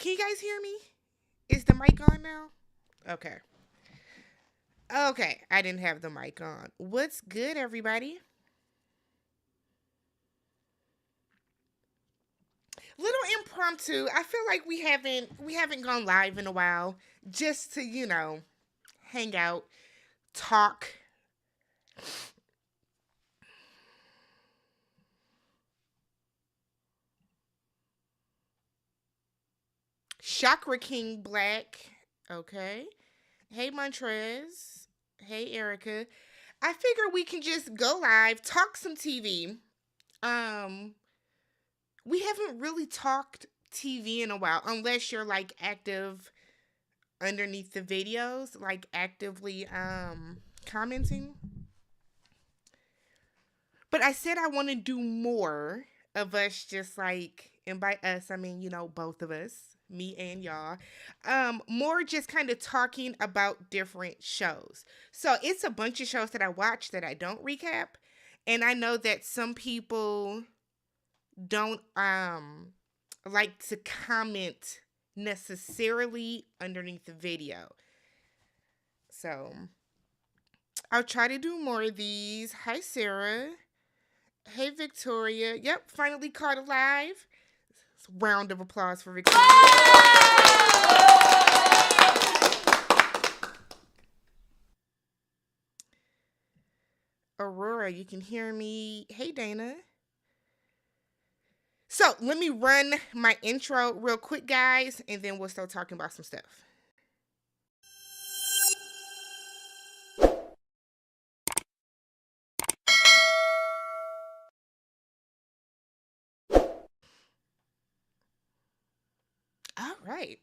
Can you guys hear me? Is the mic on now? Okay. Okay, I didn't have the mic on. What's good, everybody? Little impromptu. I feel like we haven't gone live in a while, just to hang out, talk. Chakra King Black. Okay. Hey Montrez. Hey Erica. I figure we can just go live, talk some TV. Um, we haven't really talked TV in a while, unless you're like active underneath the videos, like actively commenting. But I said I want to do more of us, just like, and by us I mean, both of us, me and y'all. More just kind of talking about different shows. So it's a bunch of shows that I watch that I don't recap. And I know that some people don't like to comment necessarily underneath the video. So I'll try to do more of these. Hi Sarah. Hey Victoria. Yep, finally caught alive. Round of applause for Victoria. Aurora, you can hear me. Hey Dana. So let me run my intro real quick, guys, and then we'll start talking about some stuff. All right.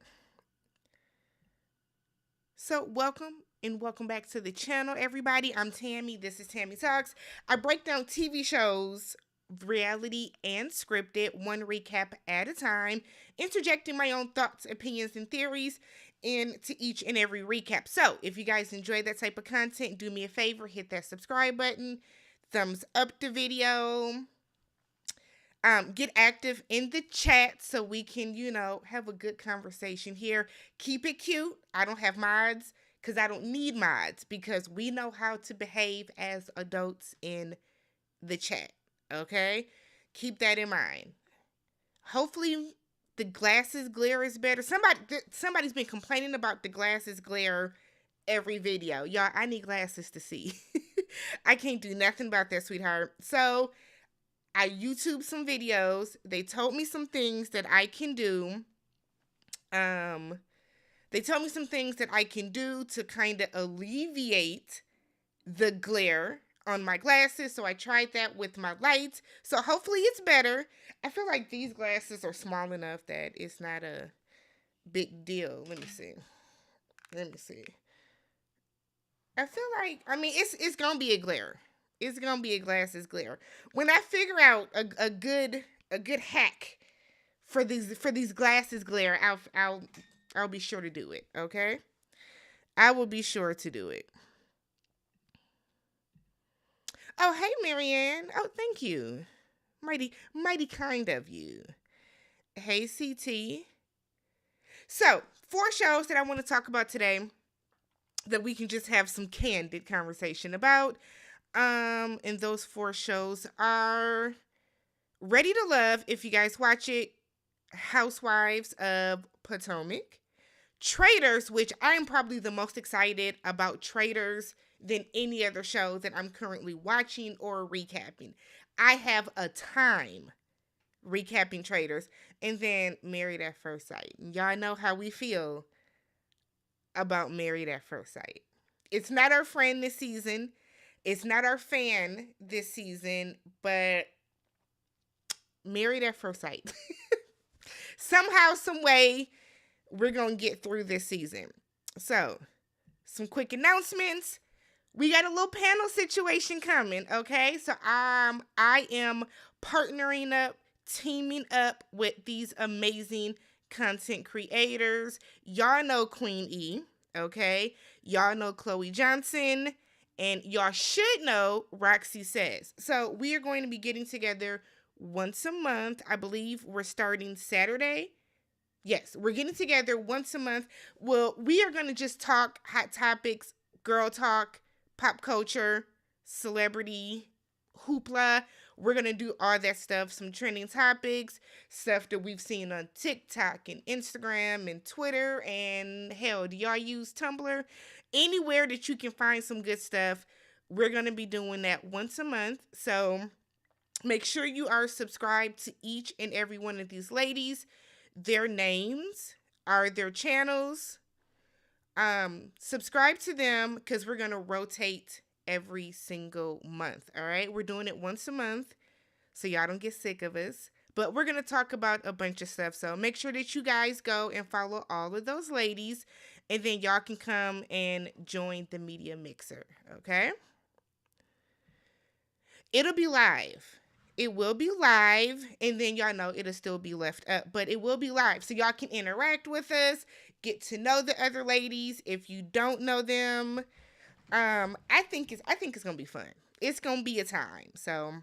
So welcome back to the channel, everybody. I'm Tammy. This is Tammy Talks. I break down TV shows, reality and scripted, one recap at a time, interjecting my own thoughts, opinions, and theories into each and every recap. So if you guys enjoy that type of content, do me a favor, hit that subscribe button, thumbs up the video. Get active in the chat so we can, have a good conversation here. Keep it cute. I don't have mods because I don't need mods, because we know how to behave as adults in the chat. Okay? Keep that in mind. Hopefully the glasses glare is better. Somebody's been complaining about the glasses glare every video. Y'all, I need glasses to see. I can't do nothing about that, sweetheart. So I YouTube some videos. They told me some things that I can do. They told me some things that I can do to kind of alleviate the glare on my glasses. So I tried that with my lights. So hopefully it's better. I feel like these glasses are small enough that it's not a big deal. Let me see. I feel like, it's gonna be a glare. It's gonna be a glasses glare. When I figure out a good hack for these glasses glare, I'll be sure to do it. Okay, I will be sure to do it. Oh, hey Marianne. Oh, thank you. Mighty kind of you. Hey CT. So 4 shows that I want to talk about today that we can just have some candid conversation about. And those 4 shows are Ready to Love, if you guys watch it, Housewives of Potomac, Traitors, which I'm probably the most excited about Traitors than any other show that I'm currently watching or recapping. I have a time recapping Traitors, and then Married at First Sight. Y'all know how we feel about Married at First Sight. It's not our friend this season. It's not our fan this season, but Married at First Sight. Somehow, some way, we're going to get through this season. So, some quick announcements. We got a little panel situation coming, okay? So, I am partnering up, teaming up with these amazing content creators. Y'all know Queen E, okay? Y'all know Chloe Johnson. And y'all should know Roxy Says. So we are going to be getting together once a month. I believe we're starting Saturday Yes, we're getting together once a month. Well, we are going to just talk hot topics, girl talk, pop culture, celebrity, hoopla. We're going to do all that stuff, some trending topics, stuff that we've seen on TikTok and Instagram and Twitter. And hell, do y'all use Tumblr? Anywhere that you can find some good stuff, we're going to be doing that once a month. So make sure you are subscribed to each and every one of these ladies. Their names are their channels. Subscribe to them because we're gonna rotate every single month. All right, we're doing it once a month, so y'all don't get sick of us. But we're gonna talk about a bunch of stuff. So make sure that you guys go and follow all of those ladies, and then y'all can come and join the media mixer. Okay, it'll be live. It will be live, and then y'all know it'll still be left up, but it will be live. So y'all can interact with us, get to know the other ladies. If you don't know them, I think it's gonna be fun. It's gonna be a time. So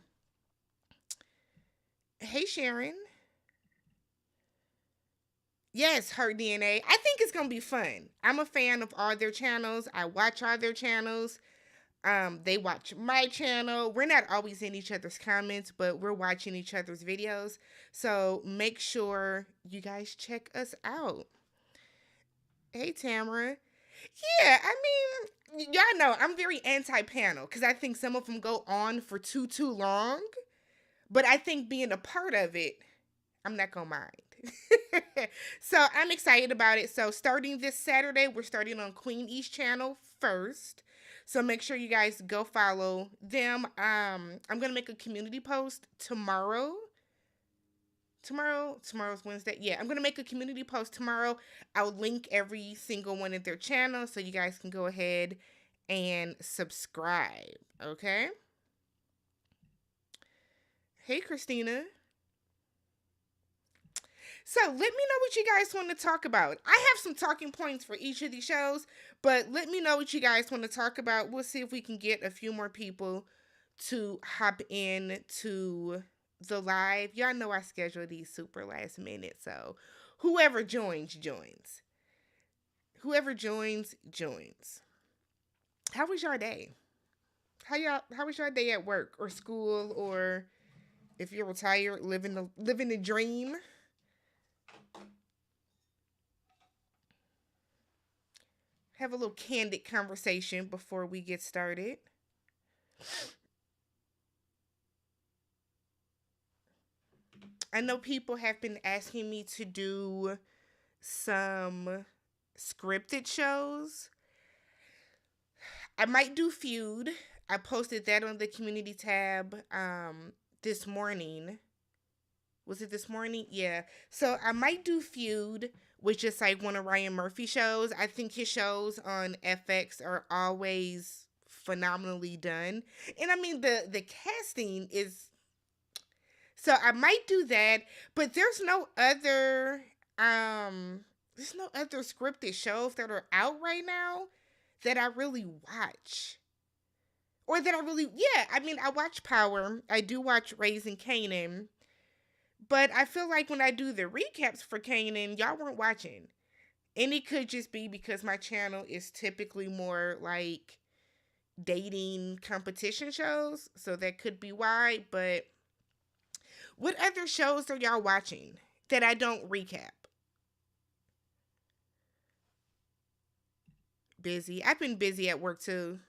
hey Sharon. Yes, her DNA. I think it's gonna be fun. I'm a fan of all their channels. I watch all their channels. They watch my channel. We're not always in each other's comments, but we're watching each other's videos. So make sure you guys check us out. Hey, Tamara. Yeah, I mean, y'all know I'm very anti-panel because I think some of them go on for too long. But I think being a part of it, I'm not gonna mind. So I'm excited about it. So starting this Saturday, we're starting on Queen East channel first. So make sure you guys go follow them. I'm gonna make a community post tomorrow. Tomorrow's Wednesday. Yeah, I'm gonna make a community post tomorrow. I'll link every single one of their channels so you guys can go ahead and subscribe. Okay. Hey, Christina. So let me know what you guys want to talk about. I have some talking points for each of these shows, but let me know what you guys want to talk about. We'll see if we can get a few more people to hop in to the live. Y'all know I schedule these super last minute, so whoever joins, joins. Whoever joins, joins. How was your day? How was your day at work or school, or if you're retired, living the dream? Have a little candid conversation before we get started. I know people have been asking me to do some scripted shows. I might do Feud. I posted that on the community tab this morning. Was it this morning? Yeah. So I might do Feud, which is like one of Ryan Murphy shows. I think his shows on FX are always phenomenally done. And I mean the casting is, so I might do that, but there's no other scripted shows that are out right now that I really watch. Or that I really, yeah, I mean, I watch Power. I do watch Raising Kanan. But I feel like when I do the recaps for Kanan, y'all weren't watching. And it could just be because my channel is typically more like dating competition shows. So that could be why. But what other shows are y'all watching that I don't recap? Busy. I've been busy at work too.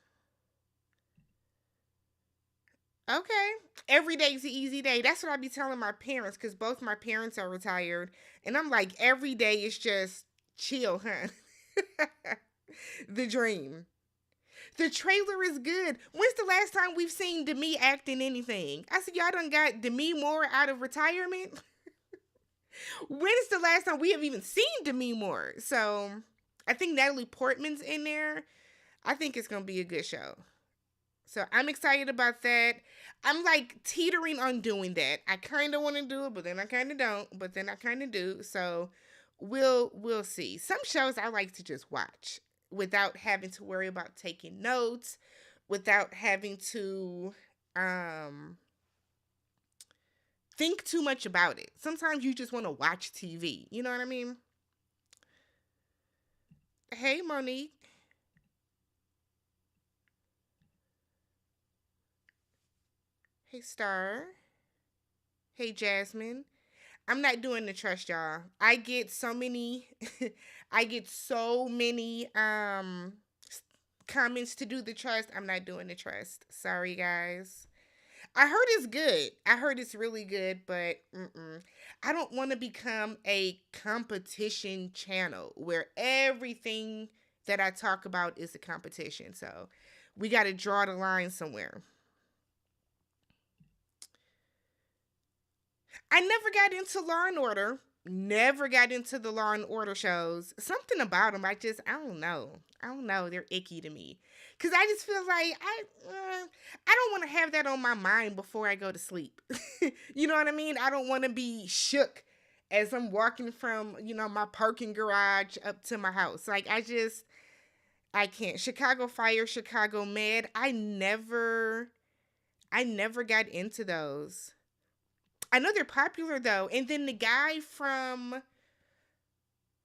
Okay. Every day's an easy day. That's what I be telling my parents because both my parents are retired. And I'm like, every day is just chill, huh? The dream. The trailer is good. When's the last time we've seen Demi act in anything? I said, y'all done got Demi Moore out of retirement? When is the last time we have even seen Demi Moore? So I think Natalie Portman's in there. I think it's going to be a good show. So I'm excited about that. I'm like teetering on doing that. I kind of want to do it, but then I kind of don't. But then I kind of do. So we'll see. Some shows I like to just watch without having to worry about taking notes, without having to think too much about it. Sometimes you just want to watch TV. You know what I mean? Hey, Monique. Hey, Star. Hey, Jasmine. I'm not doing the trust, y'all. I get so many I get so many comments to do the trust. I'm not doing the trust. Sorry, guys. I heard it's good. I heard it's really good, but I don't want to become a competition channel where everything that I talk about is a competition. So we got to draw the line somewhere. I never got into Law and Order. Never got into the Law and Order shows. Something about them, I don't know. I don't know. They're icky to me. Cause I just feel like I don't want to have that on my mind before I go to sleep. You know what I mean? I don't want to be shook as I'm walking from my parking garage up to my house. Like I can't. Chicago Fire, Chicago Med. I never got into those. I know they're popular though. And then the guy from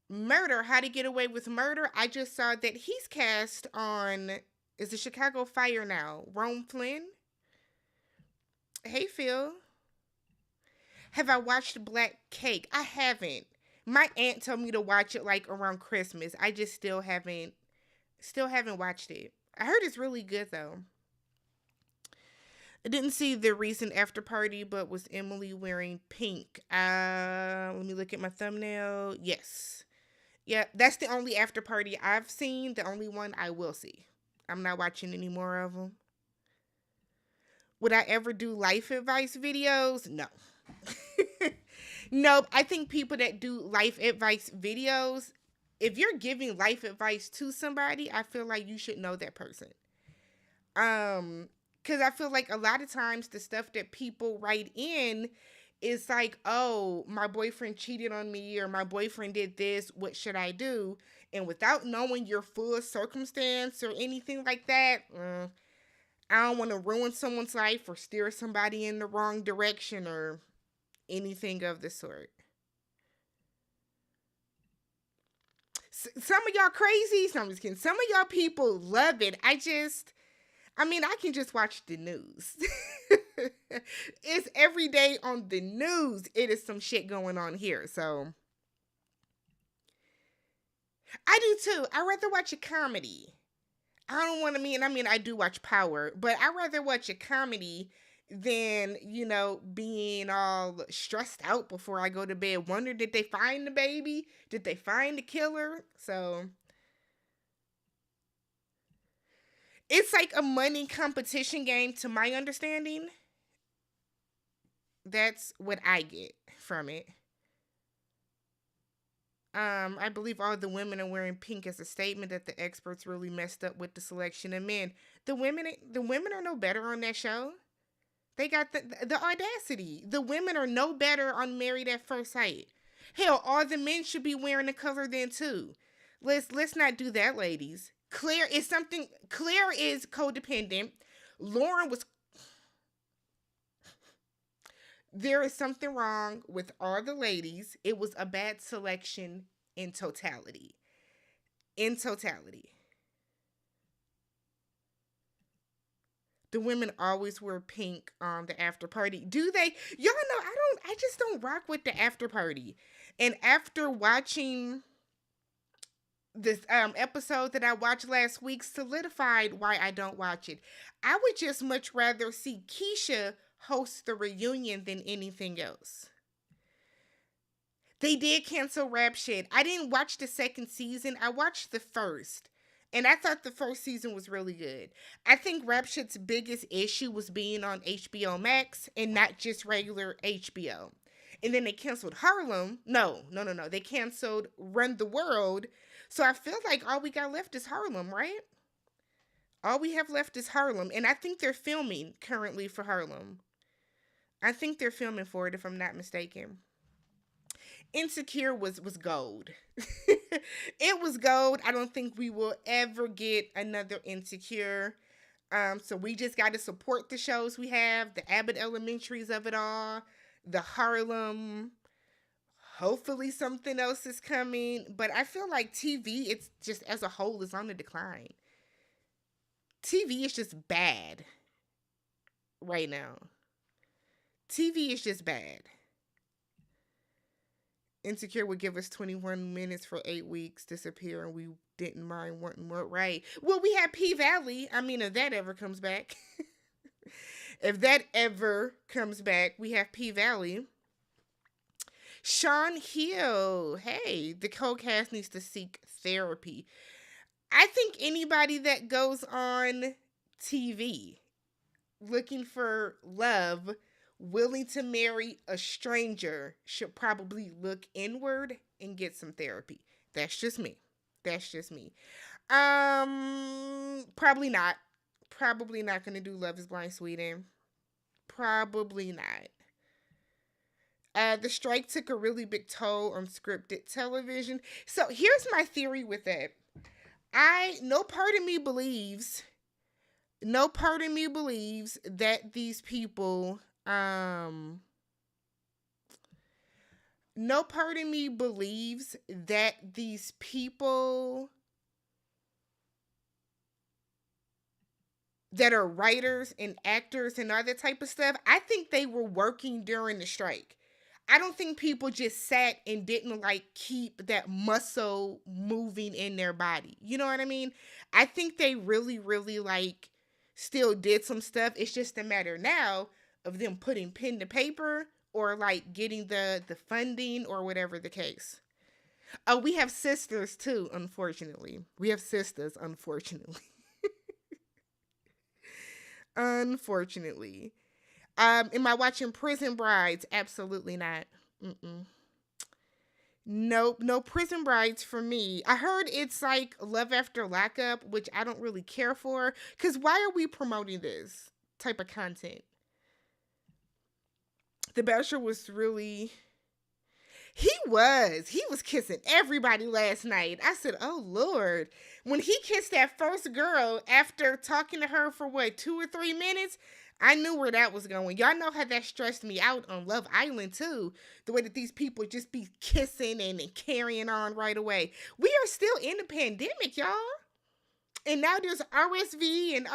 Murder, How to Get Away with Murder, I just saw that he's cast on is the Chicago Fire now. Rome Flynn. Hey Phil. Have I watched Black Cake? I haven't. My aunt told me to watch it like around Christmas. I just still haven't watched it. I heard it's really good though. I didn't see the recent after party, but was Emily wearing pink? Let me look at my thumbnail. Yes. Yeah, that's the only after party I've seen. The only one I will see. I'm not watching any more of them. Would I ever do life advice videos? No. Nope. I think people that do life advice videos, if you're giving life advice to somebody, I feel like you should know that person. Because I feel like a lot of times the stuff that people write in is like, oh, my boyfriend cheated on me or my boyfriend did this. What should I do? And without knowing your full circumstance or anything like that, I don't want to ruin someone's life or steer somebody in the wrong direction or anything of the sort. Some of y'all crazy. So I'm just kidding. Some of y'all people love it. I can just watch the news. It's every day on the news. It is some shit going on here. So I do too. I rather watch a comedy. I don't want to I do watch Power, but I rather watch a comedy than, being all stressed out before I go to bed. Wonder, did they find the baby? Did they find the killer? So it's like a money competition game to my understanding. That's what I get from it. I believe all the women are wearing pink as a statement that the experts really messed up with the selection of men. The women are no better on that show. They got the audacity. The women are no better on Married at First Sight. Hell, all the men should be wearing the color then too. Let's not do that, ladies. Claire is codependent. Lauren was There is something wrong with all the ladies. It was a bad selection in totality. In totality. The women always wear pink on the after party. Do they? Y'all know I just don't rock with the after party. And after watching this episode that I watched last week solidified why I don't watch it. I would just much rather see Keisha host the reunion than anything else. They did cancel Rap Shit. I didn't watch the second season. I watched the first. And I thought the first season was really good. I think Rap Shit's biggest issue was being on HBO Max and not just regular HBO. And then they canceled Harlem. No. They canceled Run the World. So I feel like all we got left is Harlem, right? All we have left is Harlem. And I think they're filming currently for Harlem. I think they're filming for it, if I'm not mistaken. Insecure was gold. It was gold. I don't think we will ever get another Insecure. So we just got to support the shows we have, the Abbott Elementaries of it all, the Harlem. Hopefully something else is coming, but I feel like TV, it's just as a whole, is on the decline. TV is just bad right now. TV is just bad. Insecure would give us 21 minutes for 8 weeks, disappear, and we didn't mind wanting more. Right. Well, we had P Valley. I mean, if that ever comes back, if that ever comes back, we have P Valley. Sean Hill. Hey, the co-cast needs to seek therapy. I think anybody that goes on TV looking for love, willing to marry a stranger, should probably look inward and get some therapy. That's just me. That's just me. Probably not. Probably not gonna do Love is Blind Sweden. Probably not. The strike took a really big toll on scripted television. So here's my theory with that. No part of me believes that these people, no part of me believes that these people that are writers and actors and all that type of stuff, I think they were working during the strike. I don't think people just sat and didn't like keep that muscle moving in their body. You know what I mean? I think they really, really like still did some stuff. It's just a matter now of them putting pen to paper or like getting the funding or whatever the case. Oh, we have sisters too, unfortunately. We have sisters, unfortunately. Unfortunately. Am I watching Prison Brides? Absolutely not. Mm-mm. Nope, no Prison Brides for me. I heard it's like Love After Lockup, which I don't really care for. Because why are we promoting this type of content? The Bachelor was really... He was kissing everybody last night. I said, oh, Lord. When he kissed that first girl after talking to her for, what, 2 or 3 minutes... I knew where that was going. Y'all know how that stressed me out on Love Island, too. The way that these people just be kissing and carrying on right away. We are still in the pandemic, y'all. And now there's RSV, and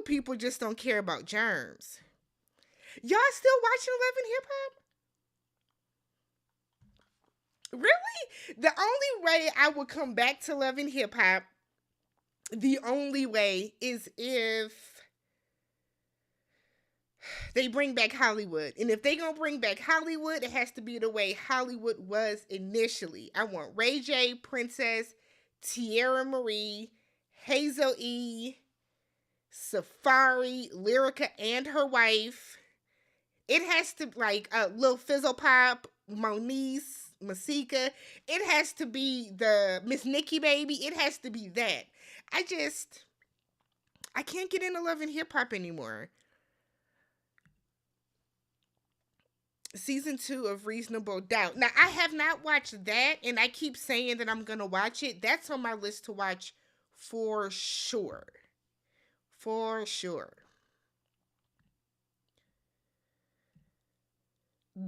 people just don't care about germs. Y'all still watching Love and Hip Hop? Really? The only way I would come back to Love and Hip Hop, the only way is if they bring back Hollywood. And if they gonna bring back Hollywood, it has to be the way Hollywood was initially. I want Ray J, Princess, Tierra Marie, Hazel E, Safari, Lyrica and her wife. It has to, like, Lil Fizzle Pop, Moniece, Masika. It has to be the Miss Nikki baby. It has to be that. I can't get into Love and Hip Hop anymore. Season 2 of Reasonable Doubt. Now, I have not watched that, and I keep saying that I'm going to watch it. That's on my list to watch for sure. For sure.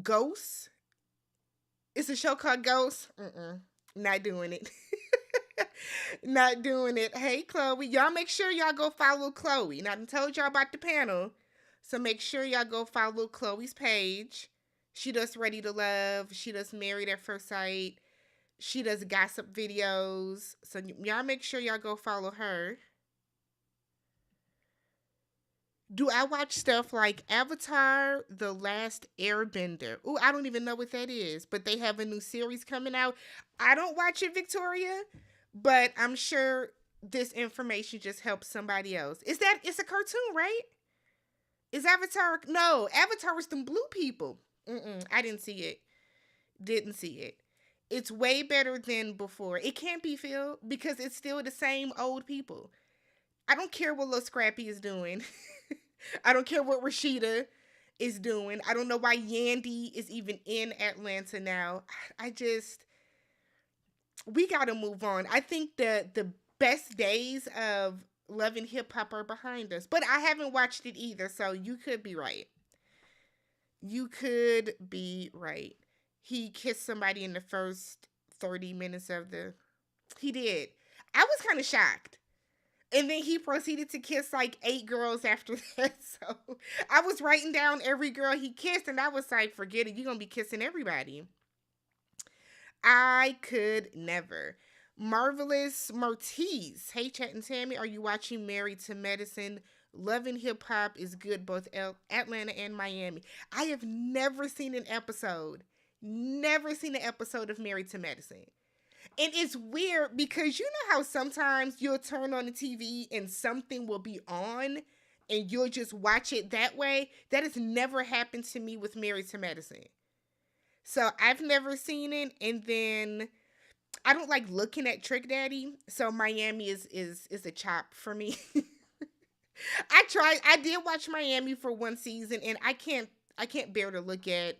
Ghosts. It's a show called Ghosts. Not doing it. Not doing it. Hey, Chloe. Y'all make sure y'all go follow Chloe. Now, I told y'all about the panel. So make sure y'all go follow Chloe's page. She does Ready to Love. She does Married at First Sight. She does gossip videos. So y'all make sure y'all go follow her. Do I watch stuff like Avatar, The Last Airbender? Ooh, I don't even know what that is, but they have a new series coming out. I don't watch it, Victoria, but I'm sure this information just helps somebody else. It's a cartoon, right? Is Avatar? No, Avatar was them blue people. I didn't see it. Didn't see it. It's way better than before. It can't be, Phil, because it's still the same old people. I don't care what Lil Scrappy is doing. I don't care what Rashida is doing. I don't know why Yandy is even in Atlanta now. We gotta move on. I think the best days of Love and Hip Hop are behind us. But I haven't watched it either, so you could be right. You could be right. He kissed somebody in the first 30 minutes of the. He did. I was kind of shocked. And then he proceeded to kiss like 8 girls after that. So I was writing down every girl he kissed, and I was like, forget it. You're going to be kissing everybody. I could never. Marvelous Martiz. Hey, Chat and Tammy, are you watching Married to Medicine? Loving Hip Hop is good, both Atlanta and Miami. I have never seen an episode. Never seen an episode of Married to Medicine. And it's weird because you know how sometimes you'll turn on the TV and something will be on and you'll just watch it that way? That has never happened to me with Married to Medicine. So I've never seen it. And then I don't like looking at Trick Daddy. So Miami is a chop for me. I did watch Miami for one season and I can't bear to look at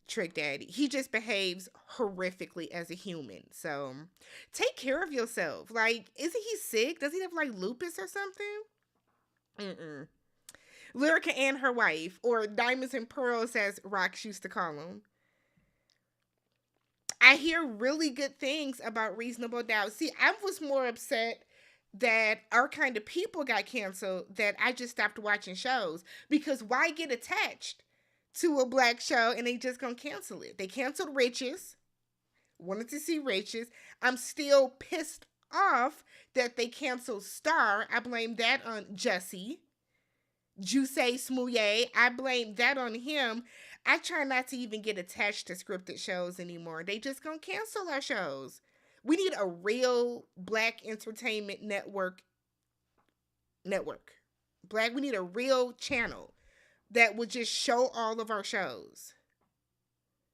Trick Daddy. He just behaves horrifically as a human. So take care of yourself. Like, isn't he sick? Does he have like lupus or something? Mm-mm. Lyrica and her wife, or Diamonds and Pearls as Rox used to call him. I hear really good things about Reasonable Doubt. See, I was more upset that Our Kind of People got canceled, that I just stopped watching shows. Because why get attached to a black show and they just gonna cancel it? They canceled Riches. Wanted to see Riches. I'm still pissed off that they canceled Star. I blame that on Jussie. Juice Smouye. I blame that on him. I try not to even get attached to scripted shows anymore. They just gonna cancel our shows. We need a real black entertainment network. We need a real channel that would just show all of our shows.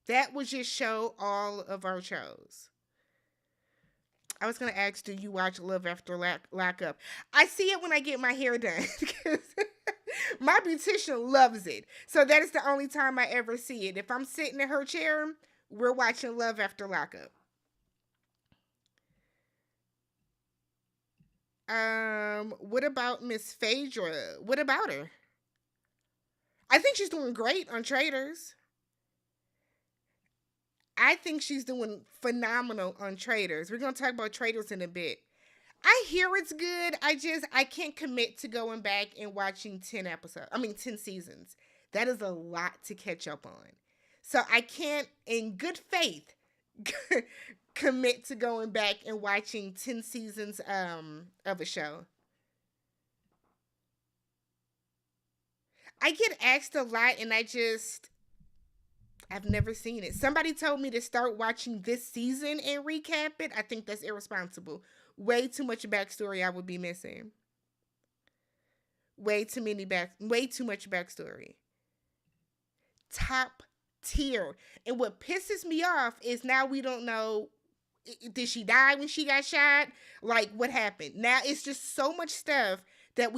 That would just show all of our shows. I was gonna ask, do you watch Love After Lockup? I see it when I get my hair done because my beautician loves it. So that is the only time I ever see it. If I'm sitting in her chair, we're watching Love After Lockup. What about Miss Phaedra? What about her? I think she's doing great on Traitors. I think she's doing phenomenal on Traitors. We're gonna talk about Traitors in a bit. I hear it's good. I can't commit to going back and watching 10 seasons. That is a lot to catch up on. So I can't, in good faith, commit to going back and watching 10 seasons of a show. I get asked a lot and I've never seen it. Somebody told me to start watching this season and recap it. I think that's irresponsible. Way too much backstory I would be missing. Way too much backstory. Top tier. And what pisses me off is now we don't know, did she die when she got shot? Like, what happened? Now it's just so much stuff that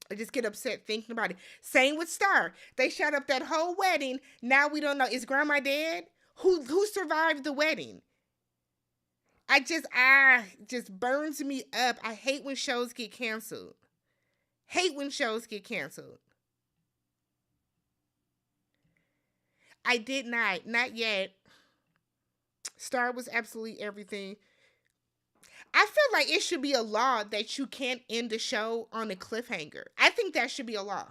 I just get upset thinking about it. Same with Star. They shot up that whole wedding. Now we don't know. Is grandma dead? Who survived the wedding? Just burns me up. I hate when shows get canceled. Hate when shows get canceled. I did not yet. Star was absolutely everything. I feel like it should be a law that you can't end a show on a cliffhanger. I think that should be a law.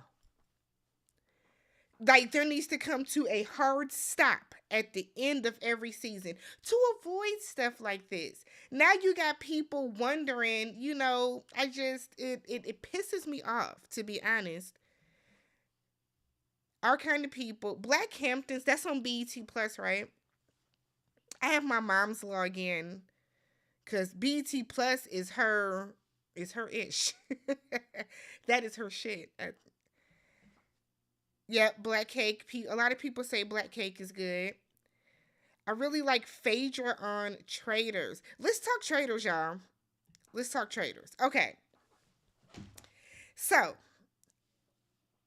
Like, there needs to come to a hard stop at the end of every season to avoid stuff like this. Now you got people wondering, it pisses me off, to be honest. Our Kind of People, Black Hamptons, that's on BET Plus, right? I have my mom's login because BET Plus is her ish. That is her shit. Yeah, Black Cake. A lot of people say Black Cake is good. I really like Phaedra on Traitors. Let's talk Traitors, y'all. Let's talk Traitors. Okay. So,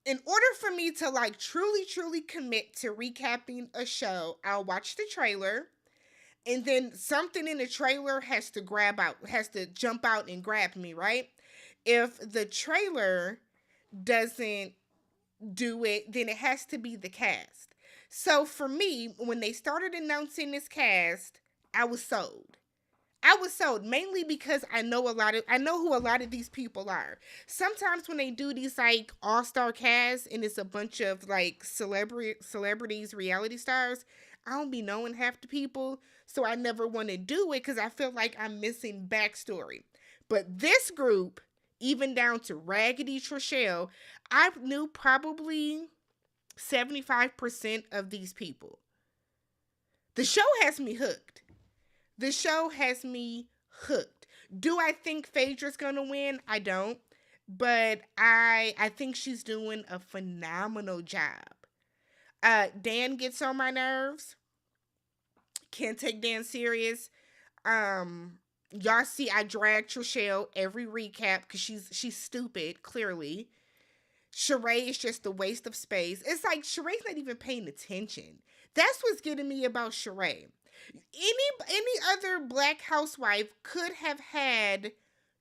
in order for me to like truly commit to recapping a show, I'll watch the trailer. And then something in the trailer has to jump out and grab me, right? If the trailer doesn't do it, then it has to be the cast. So for me, when they started announcing this cast, I was sold. I was sold mainly because I know who a lot of these people are. Sometimes when they do these like all-star casts and it's a bunch of like celebrities, reality stars, I don't be knowing half the people, so I never want to do it because I feel like I'm missing backstory. But this group, even down to Raggedy Trishelle, I knew probably 75% of these people. The show has me hooked. The show has me hooked. Do I think Phaedra's gonna win? I don't. But I think she's doing a phenomenal job. Dan gets on my nerves. Can't take Dan serious. Y'all see I drag Trishelle every recap because she's stupid, clearly. Sheree is just a waste of space. It's like Sheree's not even paying attention. That's what's getting me about Sheree. Any other black housewife could have had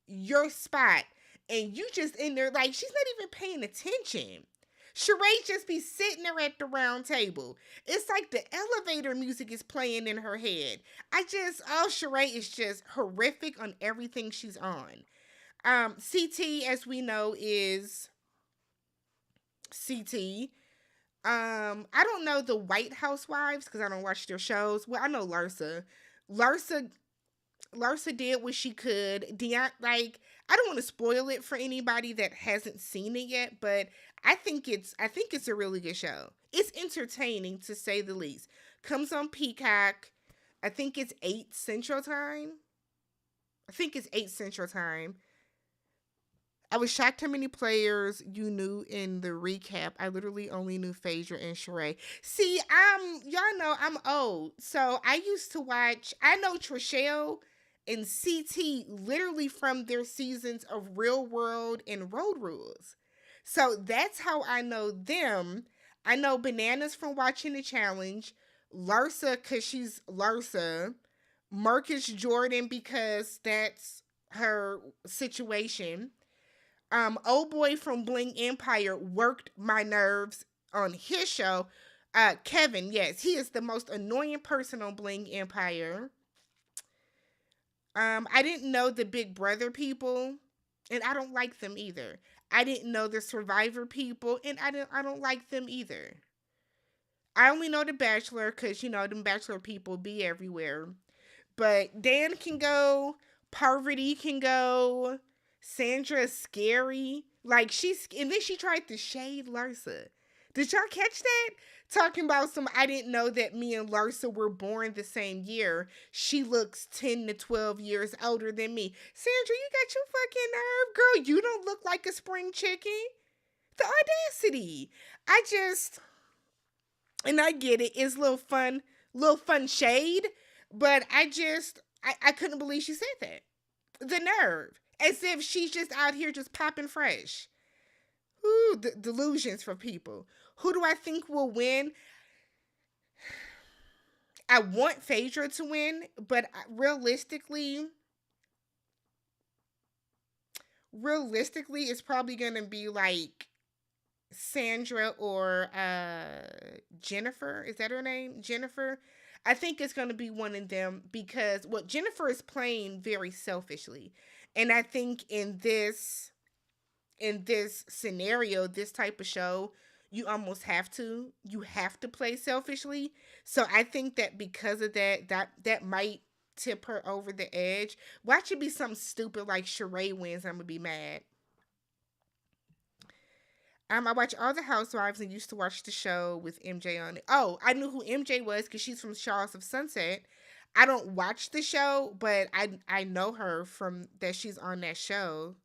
your spot, and you just in there like she's not even paying attention. Sheree just be sitting there at the round table. It's like the elevator music is playing in her head. Sheree is just horrific on everything she's on. CT, as we know, is CT. I don't know the White Housewives because I don't watch their shows. Well, I know Larsa. Larsa Larsa did what she could. I don't want to spoil it for anybody that hasn't seen it yet, but I think it's a really good show. It's entertaining to say the least. Comes on Peacock. I think it's 8 Central Time. I think it's 8 Central Time. I was shocked how many players you knew in the recap. I literally only knew Phaedra and Sheree. See, y'all know I'm old. So I used to watch, I know Trishelle and CT literally from their seasons of Real World and Road Rules. So that's how I know them. I know Bananas from watching the challenge, Larsa because she's Larsa, Marcus Jordan because that's her situation. Old boy from Bling Empire worked my nerves on his show. Kevin, yes, he is the most annoying person on Bling Empire. I didn't know the Big Brother people, and I don't like them either. I didn't know the Survivor people, and I don't like them either. I only know the Bachelor because them Bachelor people be everywhere. But Dan can go, Parvati can go, Sandra is scary. And then she tried to shade Larsa. Did y'all catch that? Talking about I didn't know that me and Larsa were born the same year. She looks 10 to 12 years older than me. Sandra, you got your fucking nerve, girl. You don't look like a spring chicken. The audacity. And I get it. It's little fun shade, but I couldn't believe she said that. The nerve. As if she's just out here just popping fresh. Ooh, the delusions for people. Who do I think will win? I want Phaedra to win, but realistically, it's probably gonna be like Sandra or Jennifer. Is that her name? Jennifer. I think it's gonna be one of them because Jennifer is playing very selfishly, and I think in this scenario, this type of show, you have to play selfishly. So I think that because of that might tip her over the edge. Watch it be something stupid like Sheree wins, I'm gonna be mad. I watch all the Housewives and used to watch the show with MJ on it. Oh, I knew who MJ was because she's from Shaw's of Sunset. I don't watch the show, but I know her from that she's on that show.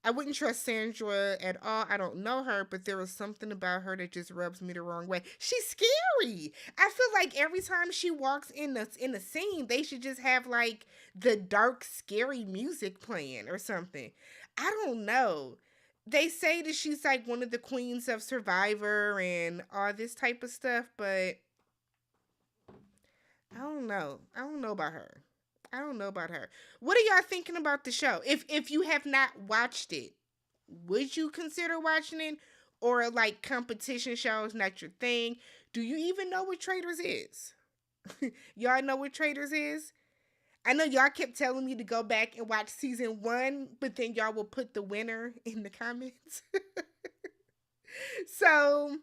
I wouldn't trust Sandra at all. I don't know her, but there was something about her that just rubs me the wrong way. She's scary. I feel like every time she walks in the scene, they should just have like the dark, scary music playing or something. I don't know. They say that she's like one of the queens of Survivor and all this type of stuff, but I don't know. I don't know about her. I don't know about her. What are y'all thinking about the show? If you have not watched it, would you consider watching it? Or like competition shows not your thing? Do you even know what Traitors is? Y'all know what Traitors is? I know y'all kept telling me to go back and watch season 1, but then y'all will put the winner in the comments. So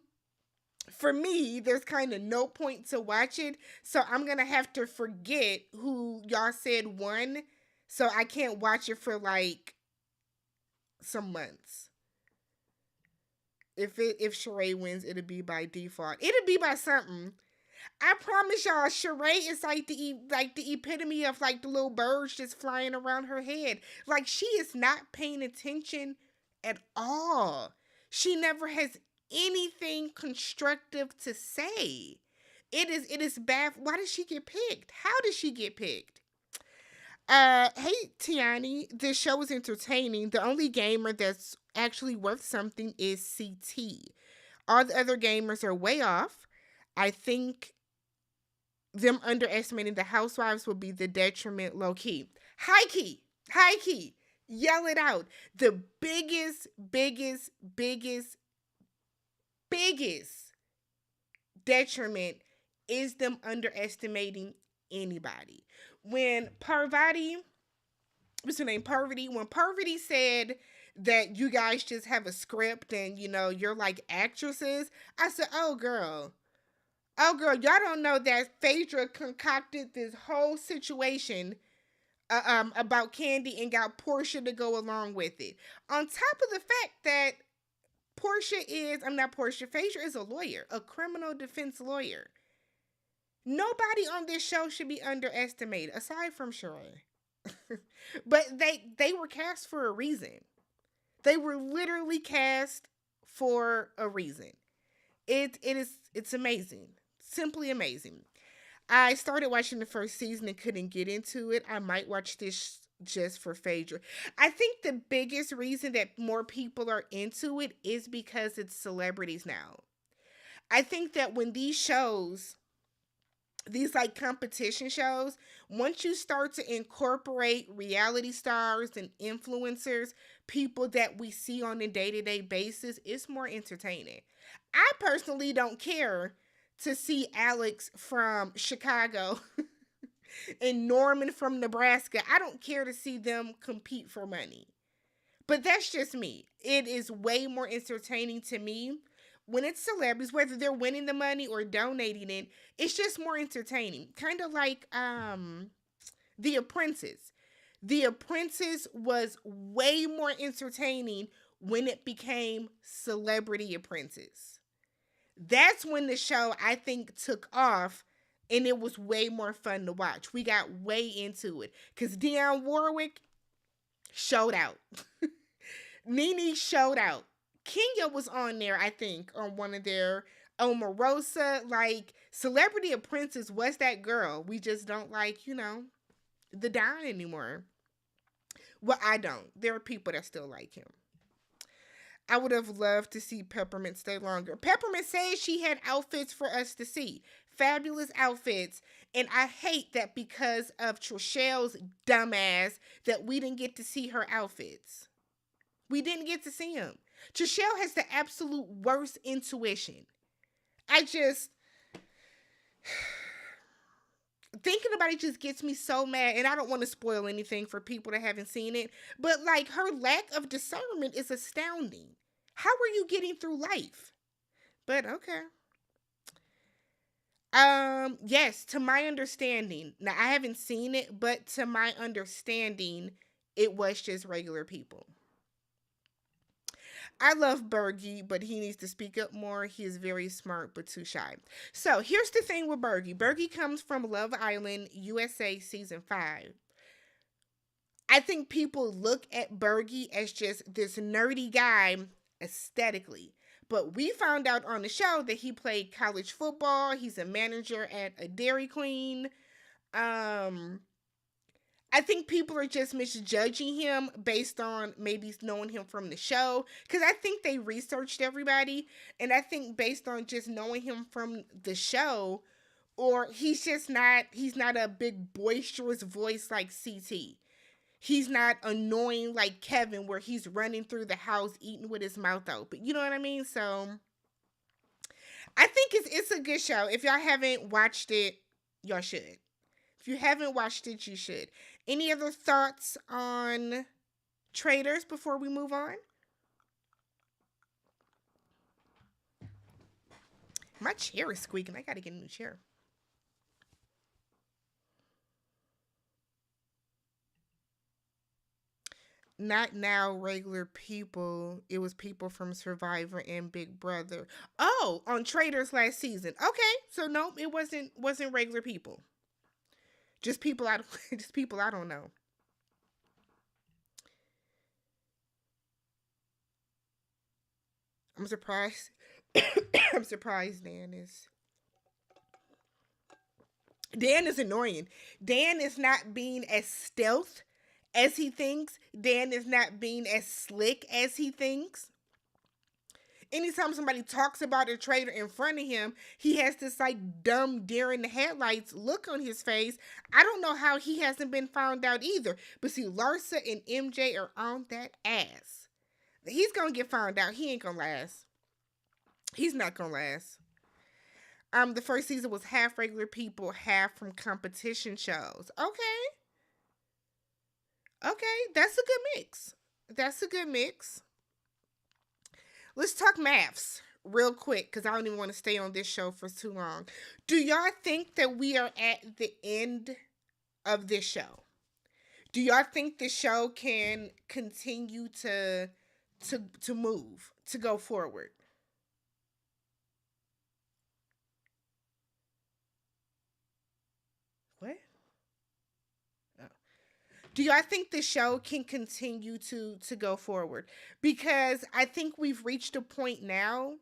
for me, there's kind of no point to watch it. So I'm gonna have to forget who y'all said won. So I can't watch it for like some months. If Sheree wins, it'll be by default. It'll be by something. I promise y'all, Sheree is like the epitome of like the little birds just flying around her head. Like she is not paying attention at all. She never has anything constructive to say. It is bad. Why did she get picked? How did she get picked? Hey Tiani, this show is entertaining. The only gamer that's actually worth something is CT. All the other gamers are way off. I think them underestimating the housewives will be the detriment low key. High key. Yell it out. The biggest detriment is them underestimating anybody. When Parvati, what's her name? Parvati, when Parvati said that you guys just have a script and you're like actresses, I said, oh girl, y'all don't know that Phaedra concocted this whole situation about Candy and got Portia to go along with it. On top of the fact that Phaedra is a lawyer, a criminal defense lawyer. Nobody on this show should be underestimated, aside from Sheree. But they were cast for a reason. They were literally cast for a reason. It's amazing. Simply amazing. I started watching the first season and couldn't get into it. I might watch this just for Phaedra. I think the biggest reason that more people are into it is because it's celebrities now. I think that when these like competition shows, once you start to incorporate reality stars and influencers, people that we see on a day-to-day basis, it's more entertaining. I personally don't care to see Alex from Chicago and Norman from Nebraska. I don't care to see them compete for money. But that's just me. It is way more entertaining to me when it's celebrities, whether they're winning the money or donating it. It's just more entertaining. Kind of like The Apprentice. The Apprentice was way more entertaining when it became Celebrity Apprentice. That's when the show, I think, took off and it was way more fun to watch. We got way into it because Dionne Warwick showed out. Nene showed out. Kenya was on there, I think, on one of their Omarosa. Like, Celebrity Apprentice was that girl. We just don't like, the Don anymore. Well, I don't. There are people that still like him. I would have loved to see Peppermint stay longer. Peppermint says she had outfits for us to see. Fabulous outfits. And I hate that because of Trichelle's dumbass that we didn't get to see her outfits. We didn't get to see them. Trishelle has the absolute worst intuition. Thinking about it just gets me so mad, and I don't want to spoil anything for people that haven't seen it, but like her lack of discernment is astounding. How are you getting through life? But okay. Yes, to my understanding. Now I haven't seen it, but to my understanding, it was just regular people. I love Bergie, but he needs to speak up more. He is very smart, but too shy. So here's the thing with Bergie. Bergie comes from Love Island, USA season 5. I think people look at Bergie as just this nerdy guy aesthetically. But we found out on the show that he played college football. He's a manager at a Dairy Queen. I think people are just misjudging him based on maybe knowing him from the show. Because I think they researched everybody. And I think based on just knowing him from the show, or he's not a big boisterous voice like CT. He's not annoying like Kevin, where he's running through the house eating with his mouth open. You know what I mean? So I think it's a good show. If y'all haven't watched it, y'all should. If you haven't watched it, you should. Any other thoughts on Traitors before we move on? My chair is squeaking. I gotta get a new chair. Not now regular people. It was people from Survivor and Big Brother. Oh, on Traitors last season. Okay, so no, it wasn't regular people. Just people I just people I don't know. I'm surprised. I'm surprised Dan is annoying. Dan is not being as stealth as he thinks. Dan is not being as slick as he thinks. Anytime somebody talks about a traitor in front of him, he has this like dumb deer in the headlights look on his face. I don't know how he hasn't been found out either. But see, Larsa and MJ are on that ass. He's gonna get found out. He ain't gonna last. He's not gonna last. The first season was half regular people, half from competition shows. Okay, that's a good mix. That's a good mix. Let's talk Mafs real quick because I don't even want to stay on this show for too long. Do y'all think that we are at the end of this show? Do y'all think the show can continue to move, to go forward? What? Oh. Do y'all think the show can continue to go forward? Because I think we've reached a point now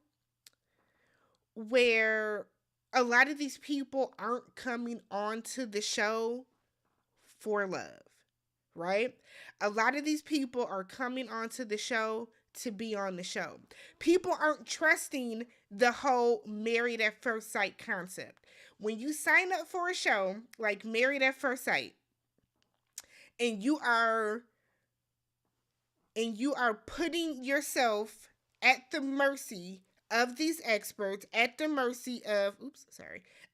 where a lot of these people aren't coming onto the show for love, right? A lot of these people are coming onto the show to be on the show. People aren't trusting the whole married at first sight concept. When you sign up for a show like Married at First Sight, and you are putting yourself at the mercy of these experts, at the mercy of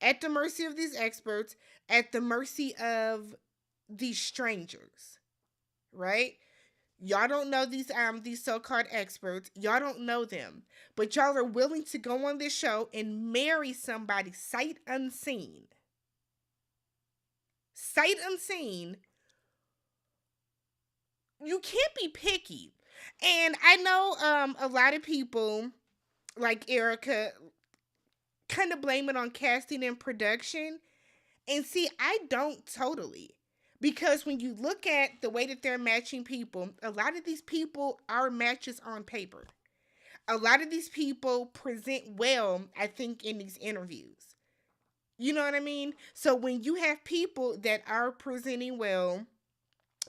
at the mercy of these experts, at the mercy of these strangers, right? Y'all don't know these so-called experts. Y'all don't know them. But y'all are willing to go on this show and marry somebody sight unseen. Sight unseen. You can't be picky. And I know a lot of people like Erica kind of blame it on casting and production. And see, I don't totally. Because when you look at the way that they're matching people, a lot of these people are matches on paper. A lot of these people present well, I think, in these interviews. You know what I mean? So when you have people that are presenting well,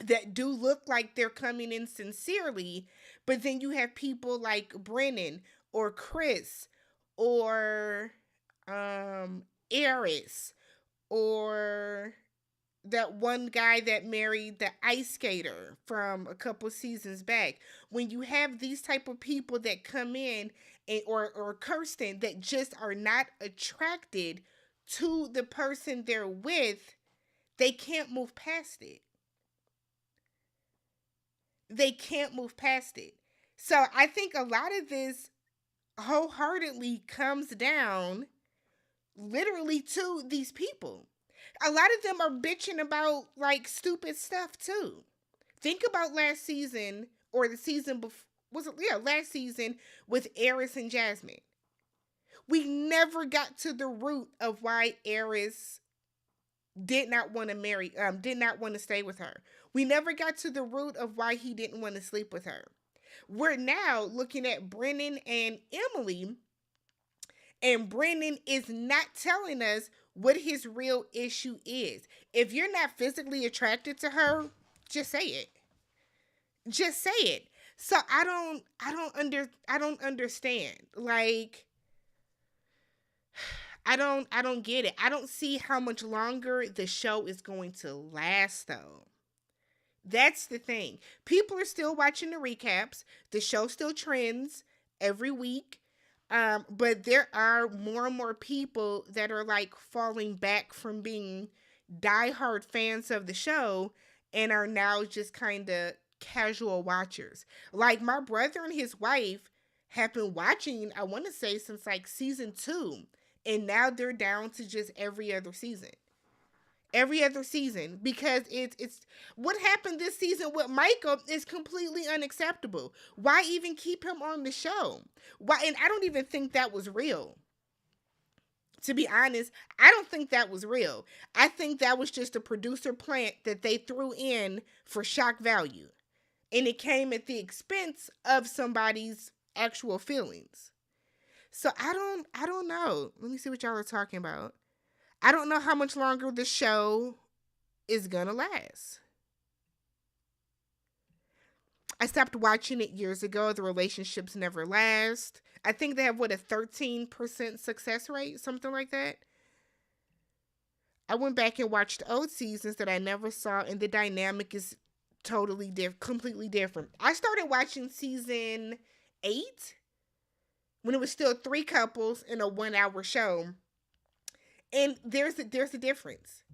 that do look like they're coming in sincerely, but then you have people like Brennan or Chris or Eris or that one guy that married the ice skater from a couple seasons back. When you have these type of people that come in or Kirsten that just are not attracted to the person they're with, they can't move past it. They can't move past it. So I think a lot of this wholeheartedly comes down literally to these people. A lot of them are bitching about like stupid stuff too. Think about last season or the season before. Was it last season with Eris and Jasmine? We never got to the root of why Eris did not want to did not want to stay with her. We never got to the root of why he didn't want to sleep with her. We're now looking at Brennan and Emily, and Brennan is not telling us what his real issue is. If you're not physically attracted to her, just say it. Just say it. So I don't understand. Like I don't get it. I don't see how much longer the show is going to last though. That's the thing. People are still watching the recaps. The show still trends every week. But there are more and more people that are like falling back from being diehard fans of the show and are now just kind of casual watchers. Like my brother and his wife have been watching, I want to say, since like season 2. And now they're down to just every other season because it's what happened this season with Michael is completely unacceptable. Why even keep him on the show? Why? And I don't even think that was real. To be honest, I don't think that was real. I think that was just a producer plant that they threw in for shock value. And it came at the expense of somebody's actual feelings. So I don't know. Let me see what y'all are talking about. I don't know how much longer the show is gonna last. I stopped watching it years ago. The relationships never last. I think they have what, a 13% success rate, something like that. I went back and watched old seasons that I never saw, and the dynamic is completely different. I started watching season 8 when it was still 3 couples in a 1 hour show, and there's a difference.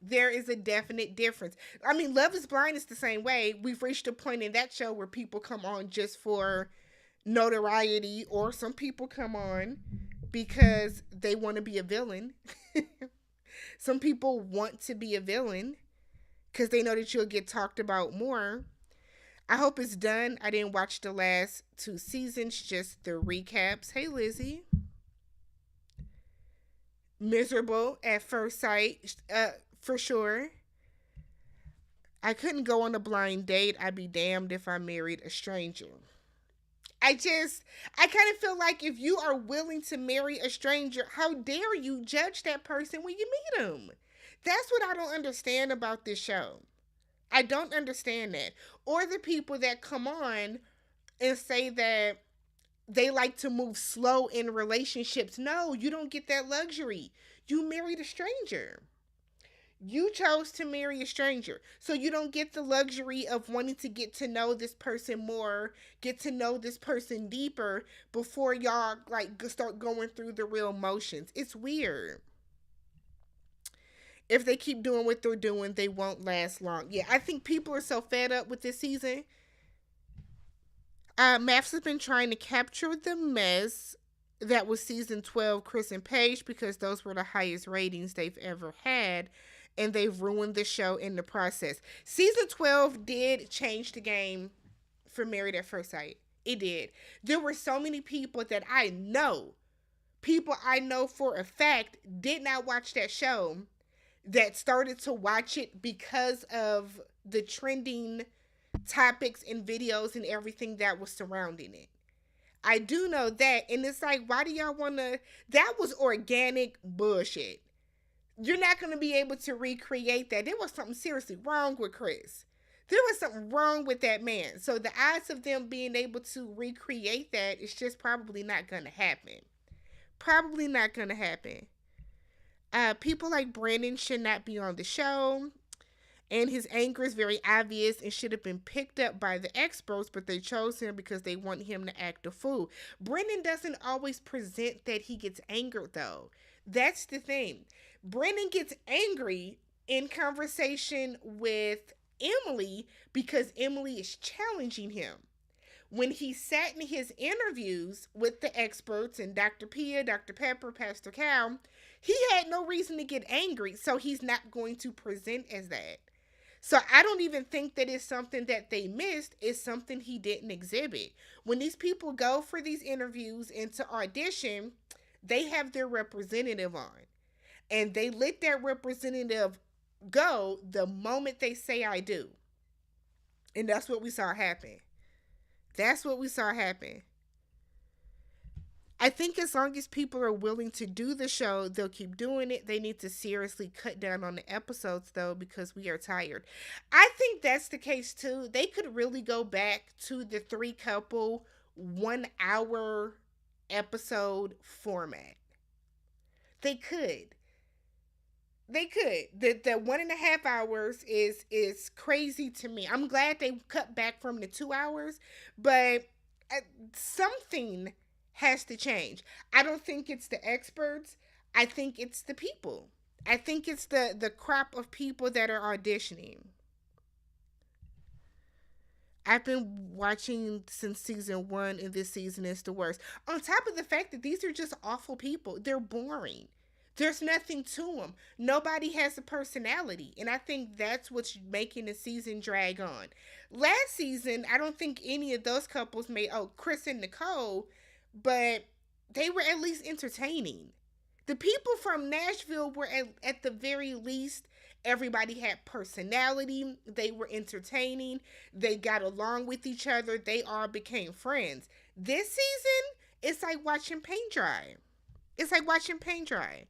There is a definite difference. I mean, Love is Blind is the same way. We've reached a point in that show where people come on just for notoriety, or some people come on because they want to be a villain. Some people want to be a villain because they know that you'll get talked about more. I hope it's done. I didn't watch the last 2 seasons, just the recaps. Hey, Lizzie. Miserable at first sight, for sure. I couldn't go on a blind date. I'd be damned if I married a stranger. I kind of feel like if you are willing to marry a stranger, how dare you judge that person when you meet him? That's what I don't understand about this show. I don't understand that. Or the people that come on and say that they like to move slow in relationships. No, you don't get that luxury. You married a stranger. You chose to marry a stranger. So you don't get the luxury of wanting to get to know this person more, get to know this person deeper before y'all like start going through the real motions. It's weird. If they keep doing what they're doing, they won't last long. Yeah, I think people are so fed up with this season. Mafs has been trying to capture the mess that was season 12, Chris and Paige, because those were the highest ratings they've ever had, and they've ruined the show in the process. Season 12 did change the game for Married at First Sight. It did. There were so many people I know for a fact did not watch that show that started to watch it because of the trending topics and videos and everything that was surrounding it. I do know that, and it's like, why do y'all want to? That was organic bullshit. You're not going to be able to recreate that. There was something seriously wrong with Chris. There was something wrong with that man. So the odds of them being able to recreate that is just probably not going to happen. Probably not going to happen. People like Brandon should not be on the show. And his anger is very obvious and should have been picked up by the experts, but they chose him because they want him to act a fool. Brendan doesn't always present that he gets angered, though. That's the thing. Brendan gets angry in conversation with Emily because Emily is challenging him. When he sat in his interviews with the experts and Dr. Pia, Dr. Pepper, Pastor Cal, he had no reason to get angry, so he's not going to present as that. So I don't even think that it's something that they missed. It's something he didn't exhibit. When these people go for these interviews and to audition, they have their representative on. And they let that representative go the moment they say I do. And that's what we saw happen. That's what we saw happen. I think as long as people are willing to do the show, they'll keep doing it. They need to seriously cut down on the episodes, though, because we are tired. I think that's the case, too. They could really go back to the 3 couple 1 hour episode format. They could. They could. The 1.5 hours is crazy to me. I'm glad they cut back from the 2 hours, but uh, something has to change. I don't think it's the experts. I think it's the people. I think it's the crop of people that are auditioning. I've been watching since season one, and this season is the worst. On top of the fact that these are just awful people, they're boring. There's nothing to them. Nobody has a personality, and I think that's what's making the season drag on. Last season, I don't think any of those couples made. Oh, Chris and Nicole, but they were at least entertaining. The people from Nashville were at the very least, everybody had personality. They were entertaining. They got along with each other. They all became friends. This season, it's like watching paint dry. It's like watching paint dry.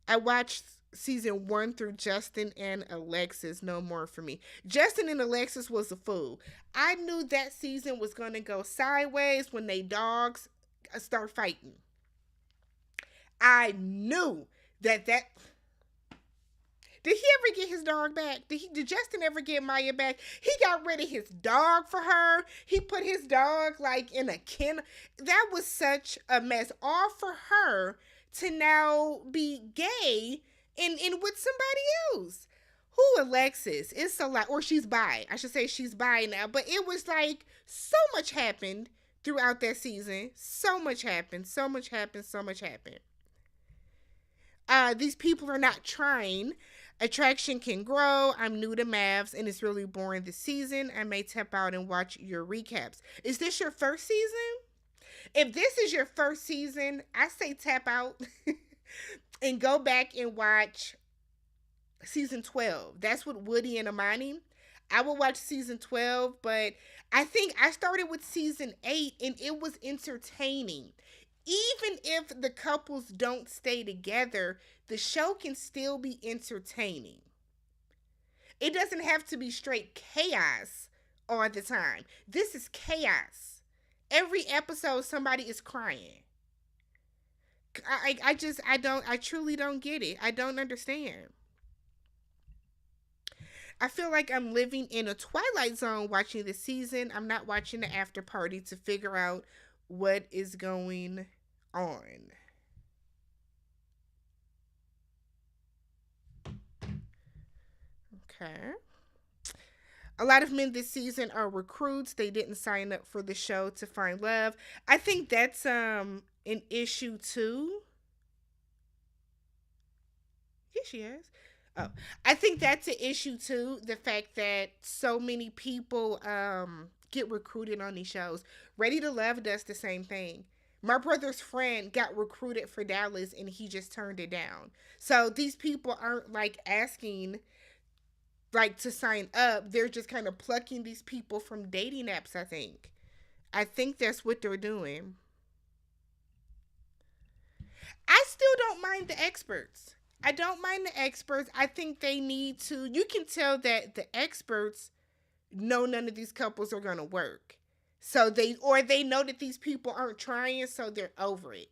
I watched season one through Justin and Alexis. No more for me. Justin and Alexis was a fool. I knew that season was going to go sideways when they dogs start fighting. I knew that. Did he ever get his dog back? Did Justin ever get Maya back? He got rid of his dog for her. He put his dog like in a kennel. That was such a mess. All for her to now be gay and with somebody else. Who, Alexis? It's a lot. Or she's bi. I should say she's bi now. But it was like so much happened throughout that season. So much happened. So much happened. So much happened. These people are not trying. Attraction can grow. I'm new to Mavs and it's really boring this season. I may tap out and watch your recaps. Is this your first season? If this is your first season, I say tap out and go back and watch season 12. That's with Woody and Amani. I will watch season 12, but I think I started with season 8 and it was entertaining. Even if the couples don't stay together, the show can still be entertaining. It doesn't have to be straight chaos all the time. This is chaos. Every episode, somebody is crying. I truly don't get it. I don't understand. I feel like I'm living in a Twilight Zone watching this season. I'm not watching the after party to figure out what is going on. Okay. A lot of men this season are recruits. They didn't sign up for the show to find love. I think that's an issue too. Here she is. Oh, I think that's an issue too. The fact that so many people get recruited on these shows. Ready to Love does the same thing. My brother's friend got recruited for Dallas and he just turned it down. So these people aren't like asking like to sign up. They're just kind of plucking these people from dating apps, I think. I think that's what they're doing. I still don't mind the experts. I don't mind the experts. I think they need to. You can tell that the experts know none of these couples are going to work. So they know that these people aren't trying, so they're over it.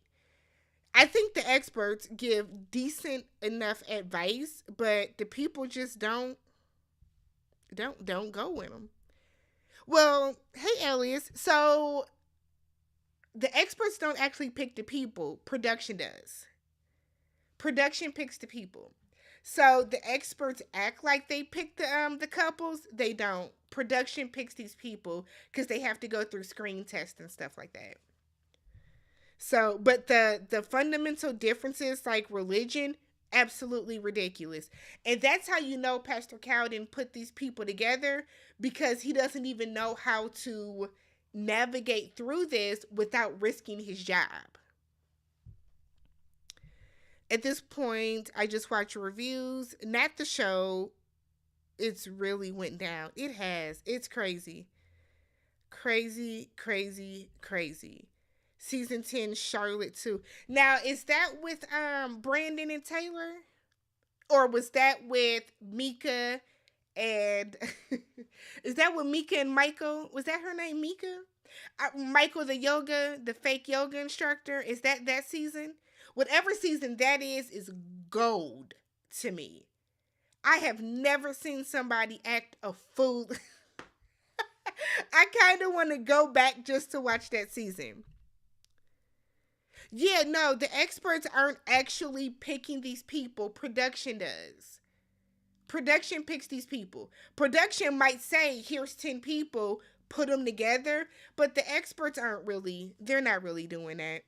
I think the experts give decent enough advice, but the people just don't go with them. Well, hey Elias, so the experts don't actually pick the people, production does. Production picks the people. So the experts act like they pick the couples. They don't. Production picks these people because they have to go through screen tests and stuff like that. So, but the fundamental differences like religion, absolutely ridiculous. And that's how you know Pastor Cowden put these people together because he doesn't even know how to navigate through this without risking his job. At this point, I just watch reviews, not the show. It's really went down. It has. It's crazy. Crazy, crazy, crazy. Season 10, Charlotte too. Now, is that with Brandon and Taylor? Or was that with Mika and is that with Mika and Michael? Was that her name, Mika? Michael, the fake yoga instructor. Is that season? Whatever season that is gold to me. I have never seen somebody act a fool. I kind of want to go back just to watch that season. Yeah, no, the experts aren't actually picking these people. Production does. Production picks these people. Production might say, here's 10 people, put them together, but the experts they're not really doing that.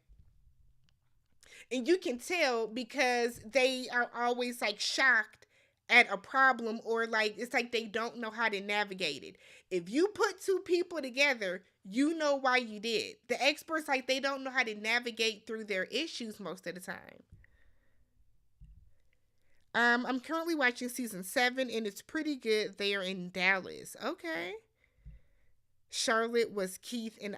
And you can tell because they are always like shocked at a problem, or like it's like they don't know how to navigate it. If you put two people together, you know why you did. The experts, like, they don't know how to navigate through their issues most of the time. I'm currently watching season 7 and it's pretty good. They are in Dallas. Okay. Charlotte was Keith and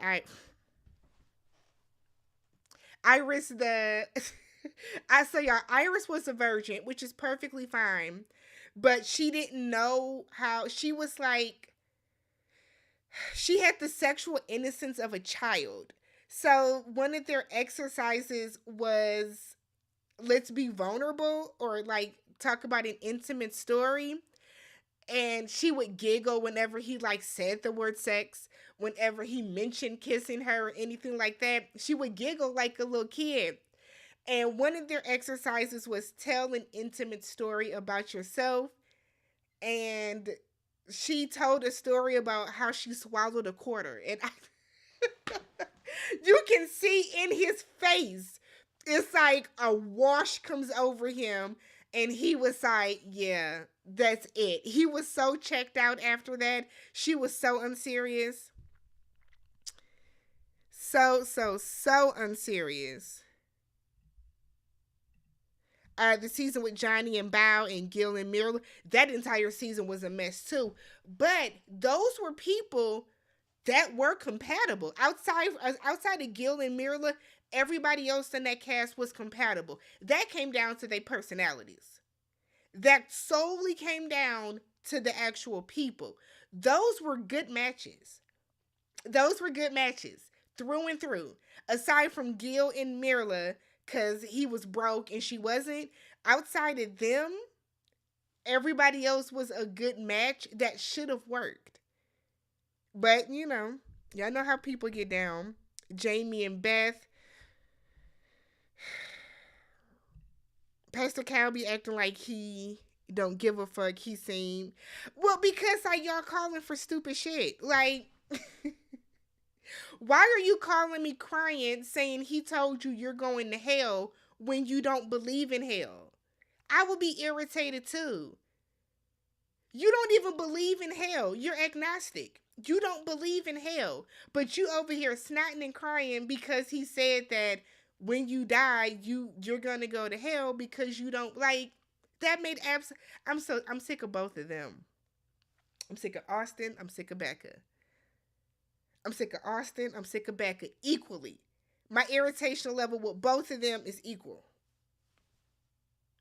Iris the I say y'all, Iris was a virgin, which is perfectly fine. But she didn't know how she was like she had the sexual innocence of a child. So one of their exercises was, let's be vulnerable, or like talk about an intimate story. And she would giggle whenever he like said the word sex, whenever he mentioned kissing her or anything like that. She would giggle like a little kid. And one of their exercises was tell an intimate story about yourself. And she told a story about how she swallowed a quarter. And you can see in his face, it's like a wash comes over him. And he was like, yeah, that's it. He was so checked out after that. She was so unserious. So unserious. The season with Johnny and Bao and Gil and Mirla, that entire season was a mess too. But those were people that were compatible. Outside of Gil and Mirla, everybody else in that cast was compatible. That came down to their personalities. That solely came down to the actual people. Those were good matches. Those were good matches through and through. Aside from Gil and Mirla, because he was broke and she wasn't. Outside of them, everybody else was a good match that should have worked. But, y'all know how people get down. Jamie and Beth. Pastor Cal be acting like he don't give a fuck. He seemed... Well, because like y'all calling for stupid shit. Like... Why are you calling me crying saying he told you you're going to hell when you don't believe in hell? I would be irritated too. You don't even believe in hell. You're agnostic. You don't believe in hell. But you over here snotting and crying because he said that when you die, you're going to go to hell because you don't like... That made I'm sick of both of them. I'm sick of Austin. I'm sick of Becca. I'm sick of Austin. I'm sick of Becca equally. My irritation level with both of them is equal.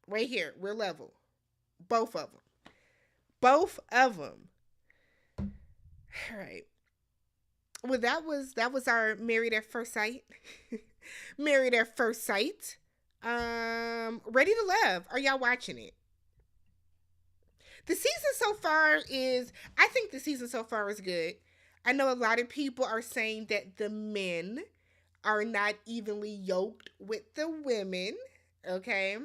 Right here, we're level. Both of them. Both of them. All right. Well, that was our Married at First Sight. Married at First Sight. Ready to Love. Are y'all watching it? The season so far I think the season so far is good. I know a lot of people are saying that the men are not evenly yoked with the women, okay?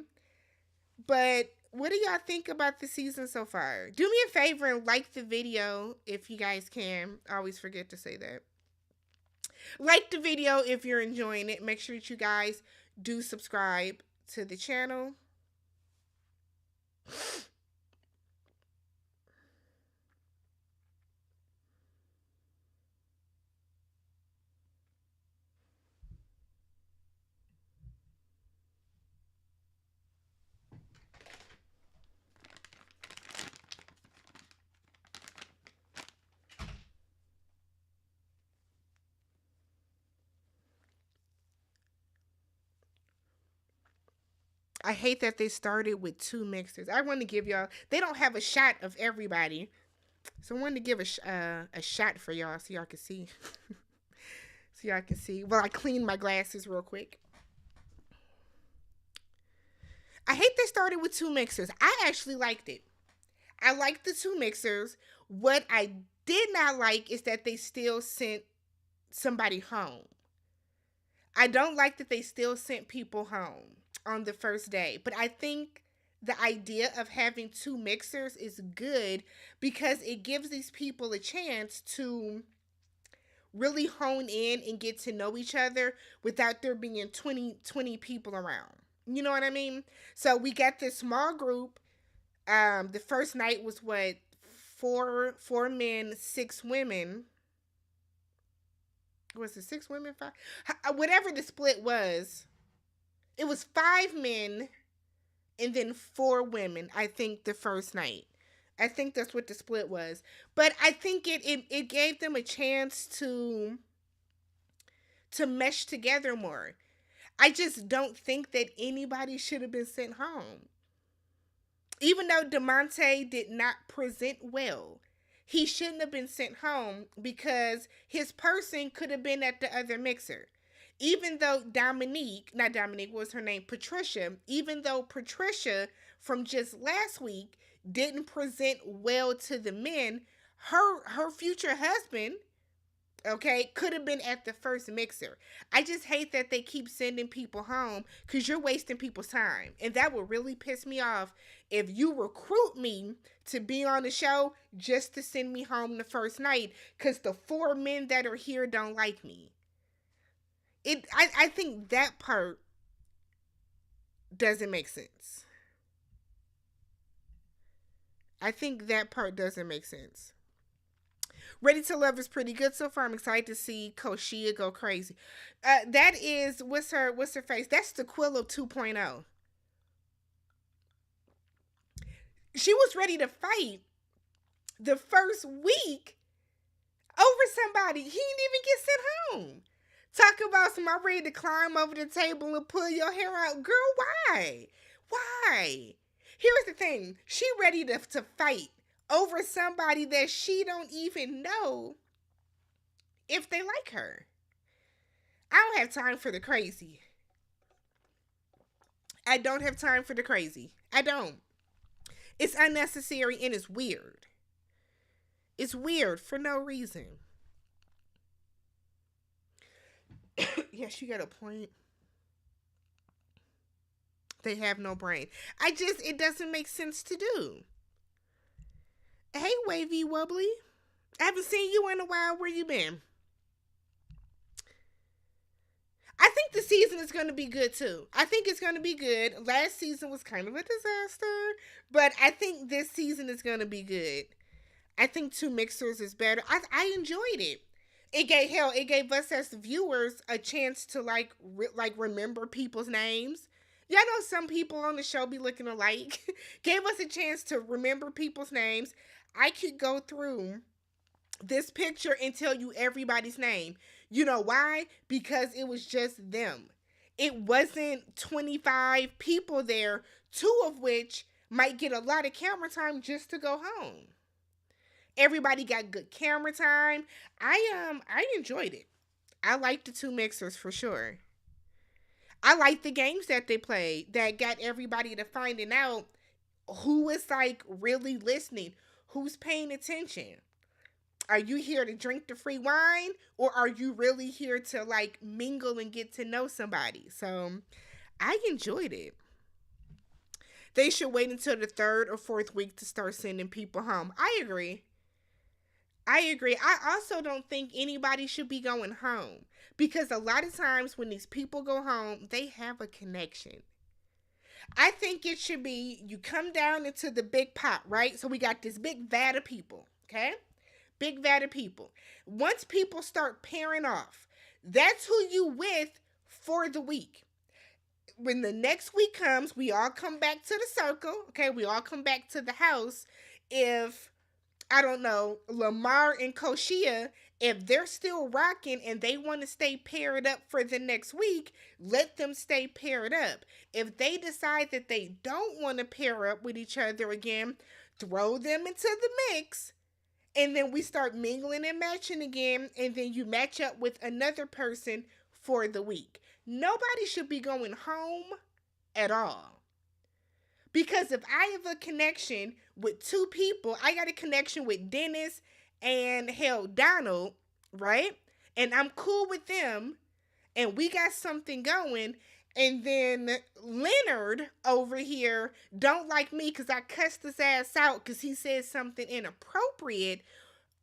But what do y'all think about the season so far? Do me a favor and like the video if you guys can. I always forget to say that. Like the video if you're enjoying it. Make sure that you guys do subscribe to the channel. I hate that they started with 2 mixers. I want to give y'all... They don't have a shot of everybody. So I wanted to give a shot for y'all so y'all can see. So y'all can see. Well, I cleaned my glasses real quick. I hate they started with two mixers. I actually liked it. I liked the two mixers. What I did not like is that they still sent somebody home. I don't like that they still sent people home on the first day. But I think the idea of having two mixers is good because it gives these people a chance to really hone in and get to know each other without there being twenty people around. You know what I mean? So we got this small group. The first night was what, four men, six women. Was it six women, five? Whatever the split was, it was five men and then four women. I think the first night. I think that's what the split was. But I think it gave them a chance to mesh together more. I just don't think that anybody should have been sent home. Even though DeMonte did not present well, he shouldn't have been sent home because his person could have been at the other mixer. Even though not Dominique, what was her name? Patricia, even though Patricia from just last week didn't present well to the men, her future husband, okay, could have been at the first mixer. I just hate that they keep sending people home because you're wasting people's time. And that would really piss me off if you recruit me to be on the show just to send me home the first night because the four men that are here don't like me. I think that part doesn't make sense. I think that part doesn't make sense. Ready to Love is pretty good so far. I'm excited to see Koshia go crazy. That is what's her face? That's the Quillo 2.0. She was ready to fight the first week over somebody. He didn't even get sent home. Talk about some I'm ready to climb over the table and pull your hair out. Girl, why? Why? Here's the thing. She ready to fight over somebody that she don't even know if they like her. I don't have time for the crazy. I don't have time for the crazy. I don't. It's unnecessary and it's weird. It's weird for no reason. Yes, you got a point. They have no brain. It doesn't make sense to do. Hey, Wavy Wubbly. I haven't seen you in a while. Where you been? I think the season is going to be good too. I think it's going to be good. Last season was kind of a disaster, but I think this season is going to be good. I think two mixers is better. I enjoyed it. It gave us as viewers a chance to remember people's names. Y'all know some people on the show be looking alike. Gave us a chance to remember people's names. I could go through this picture and tell you everybody's name. You know why? Because it was just them. It wasn't 25 people there, two of which might get a lot of camera time just to go home. Everybody got good camera time. I enjoyed it. I liked the two mixers for sure. I liked the games that they played that got everybody to finding out who is really listening, who's paying attention. Are you here to drink the free wine or are you really here to mingle and get to know somebody? So I enjoyed it. They should wait until the third or fourth week to start sending people home. I agree. I also don't think anybody should be going home because a lot of times when these people go home, they have a connection. I think it should be you come down into the big pot, right? So we got this big vat of people, okay? Big vat of people. Once people start pairing off, that's who you with for the week. When the next week comes, we all come back to the circle, okay? We all come back to the house. If I don't know, Lamar and Koshia, if they're still rocking and they want to stay paired up for the next week, let them stay paired up. If they decide that they don't want to pair up with each other again, throw them into the mix. And then we start mingling and matching again. And then you match up with another person for the week. Nobody should be going home at all. Because if I have a connection with two people, I got a connection with Dennis and hell Donald, right? And I'm cool with them, and we got something going. And then Leonard over here don't like me because I cussed his ass out because he said something inappropriate.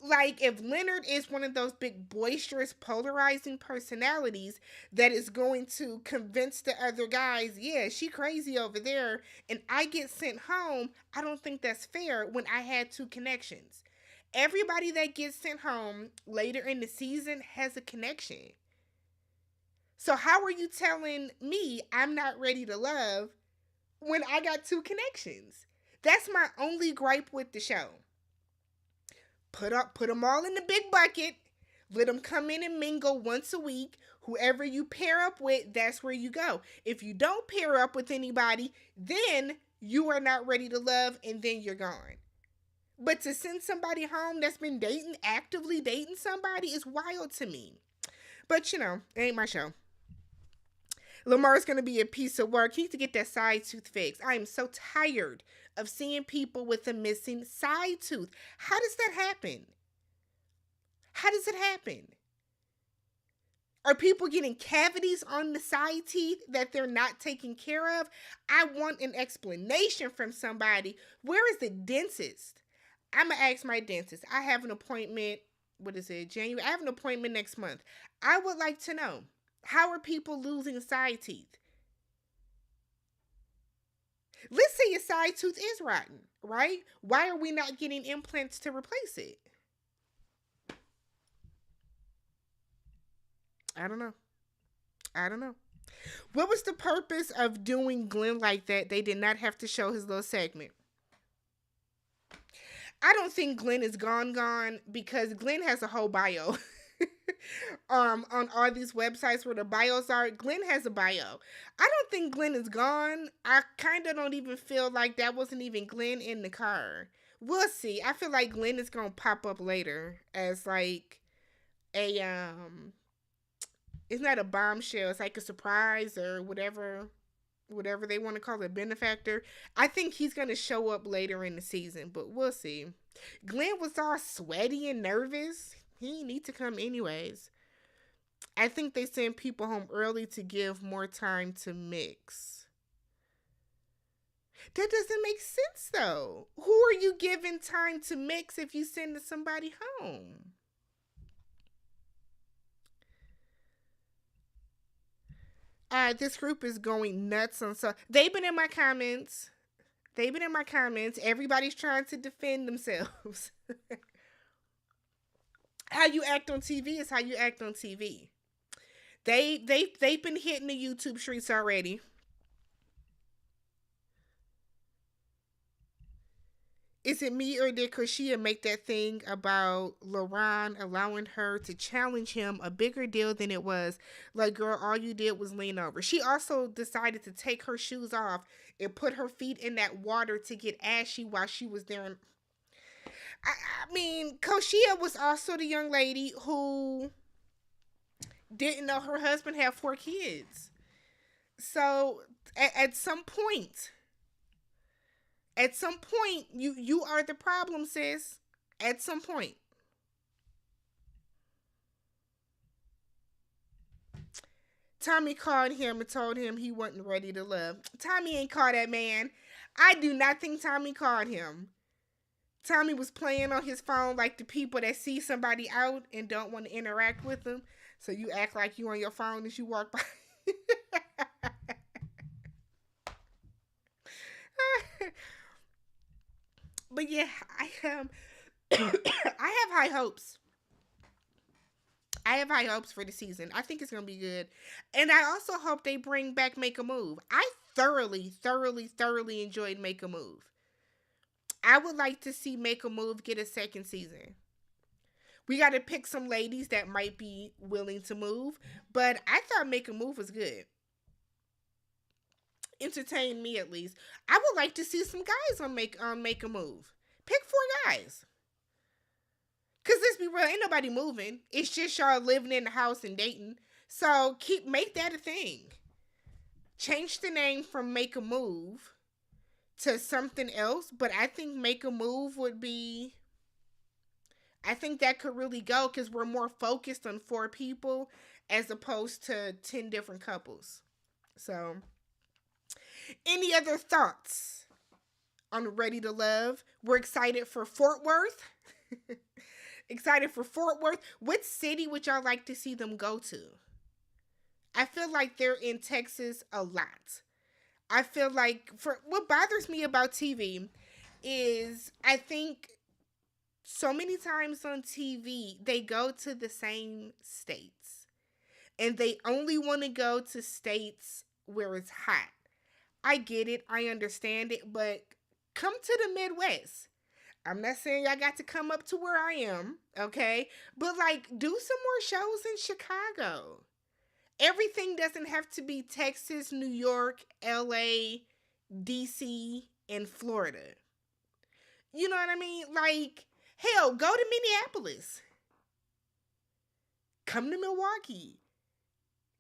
Like, if Leonard is one of those big boisterous polarizing personalities that is going to convince the other guys, yeah, she crazy over there, and I get sent home, I don't think that's fair when I had two connections. Everybody that gets sent home later in the season has a connection. So how are you telling me I'm not ready to love when I got two connections? That's my only gripe with the show. Put them all in the big bucket. Let them come in and mingle once a week. Whoever you pair up with, that's where you go. If you don't pair up with anybody, then you are not ready to love, and then you're gone. But to send somebody home that's been dating, actively dating somebody, is wild to me. But it ain't my show. Lamar's going to be a piece of work. He needs to get that side tooth fixed. I am so tired of seeing people with a missing side tooth. How does that happen? How does it happen? Are people getting cavities on the side teeth that they're not taking care of? I want an explanation from somebody. Where is the dentist? I'm going to ask my dentist. I have an appointment, January? I have an appointment next month. I would like to know. How are people losing side teeth? Let's say your side tooth is rotten, right? Why are we not getting implants to replace it? I don't know. What was the purpose of doing Glenn like that? They did not have to show his little segment. I don't think Glenn is gone because Glenn has a whole bio. On all these websites where the bios are, Glenn has a bio. I don't think Glenn is gone. I kind of don't even feel like that wasn't even Glenn in the car. We'll see. I feel like Glenn is gonna pop up later as like a it's not a bombshell, it's like a surprise or whatever they want to call it, benefactor. I think he's gonna show up later in the season, but we'll see. Glenn was all sweaty and nervous. He need to come anyways. I think they send people home early to give more time to mix. That doesn't make sense though. Who are you giving time to mix if you send somebody home? This group is going nuts on they've been in my comments. Everybody's trying to defend themselves. How you act on TV is how you act on TV. They've been hitting the YouTube streets already. Is it me or did Koshia make that thing about LaRon allowing her to challenge him a bigger deal than it was? Like, girl, all you did was lean over. She also decided to take her shoes off and put her feet in that water to get ashy while she was there. I mean, Koshia was also the young lady who didn't know her husband had 4 kids. So at some point, you are the problem, sis. At some point. Tommy called him and told him he wasn't ready to love. Tommy ain't called that man. I do not think Tommy called him. Tommy was playing on his phone like the people that see somebody out and don't want to interact with them. So you act like you on your phone as you walk by. But yeah, I have high hopes. I have high hopes for the season. I think it's going to be good. And I also hope they bring back Make a Move. I thoroughly enjoyed Make a Move. I would like to see Make a Move get a second season. We got to pick some ladies that might be willing to move. But I thought Make a Move was good. Entertain me at least. I would like to see some guys on Make a Move. Pick 4 guys. Cause let's be real, ain't nobody moving. It's just y'all living in the house and dating. So make that a thing. Change the name from Make a Move to something else, but I think Make a Move would be, I think that could really go because we're more focused on four people as opposed to 10 different couples. So, any other thoughts on Ready to Love? We're excited for Fort Worth. Excited for Fort Worth. What city would y'all like to see them go to? I feel like they're in Texas a lot. I feel like for what bothers me about TV is I think so many times on TV they go to the same states and they only want to go to states where it's hot. I get it, I understand it, but come to the Midwest. I'm not saying y'all got to come up to where I am, okay? But like do some more shows in Chicago. Everything doesn't have to be Texas, New York, LA, DC, and Florida. You know what I mean? Like, hell, go to Minneapolis. Come to Milwaukee.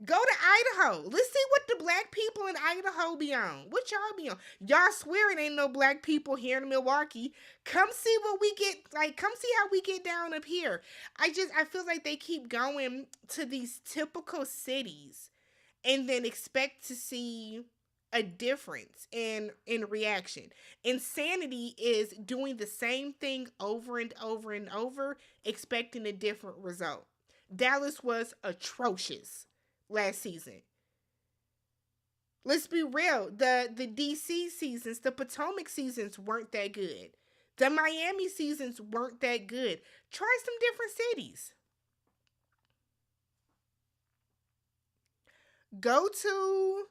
Go to Idaho. Let's see what the black people in Idaho be on. What y'all be on? Y'all swear it ain't no black people here in Milwaukee. Come see what we get, like, come see how we get down up here. I feel like they keep going to these typical cities and then expect to see a difference in reaction. Insanity is doing the same thing over and over and over, expecting a different result. Dallas was atrocious last season. Let's be real. The DC seasons, the Potomac seasons weren't that good. The Miami seasons weren't that good. Try some different cities. Go to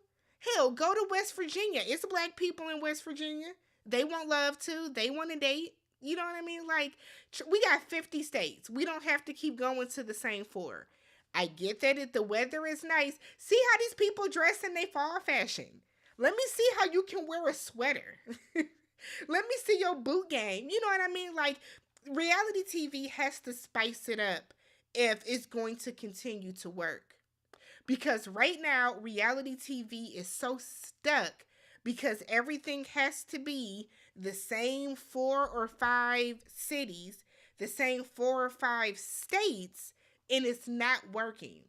go to West Virginia. It's black people in West Virginia. They want love too. They want to date. You know what I mean? Like, we got 50 states. We don't have to keep going to the same four. I get that if the weather is nice. See how these people dress in their fall fashion. Let me see how you can wear a sweater. Let me see your boot game. You know what I mean? Like, reality TV has to spice it up if it's going to continue to work. Because right now, reality TV is so stuck because everything has to be the same 4 or 5 cities, the same 4 or 5 states, and it's not working.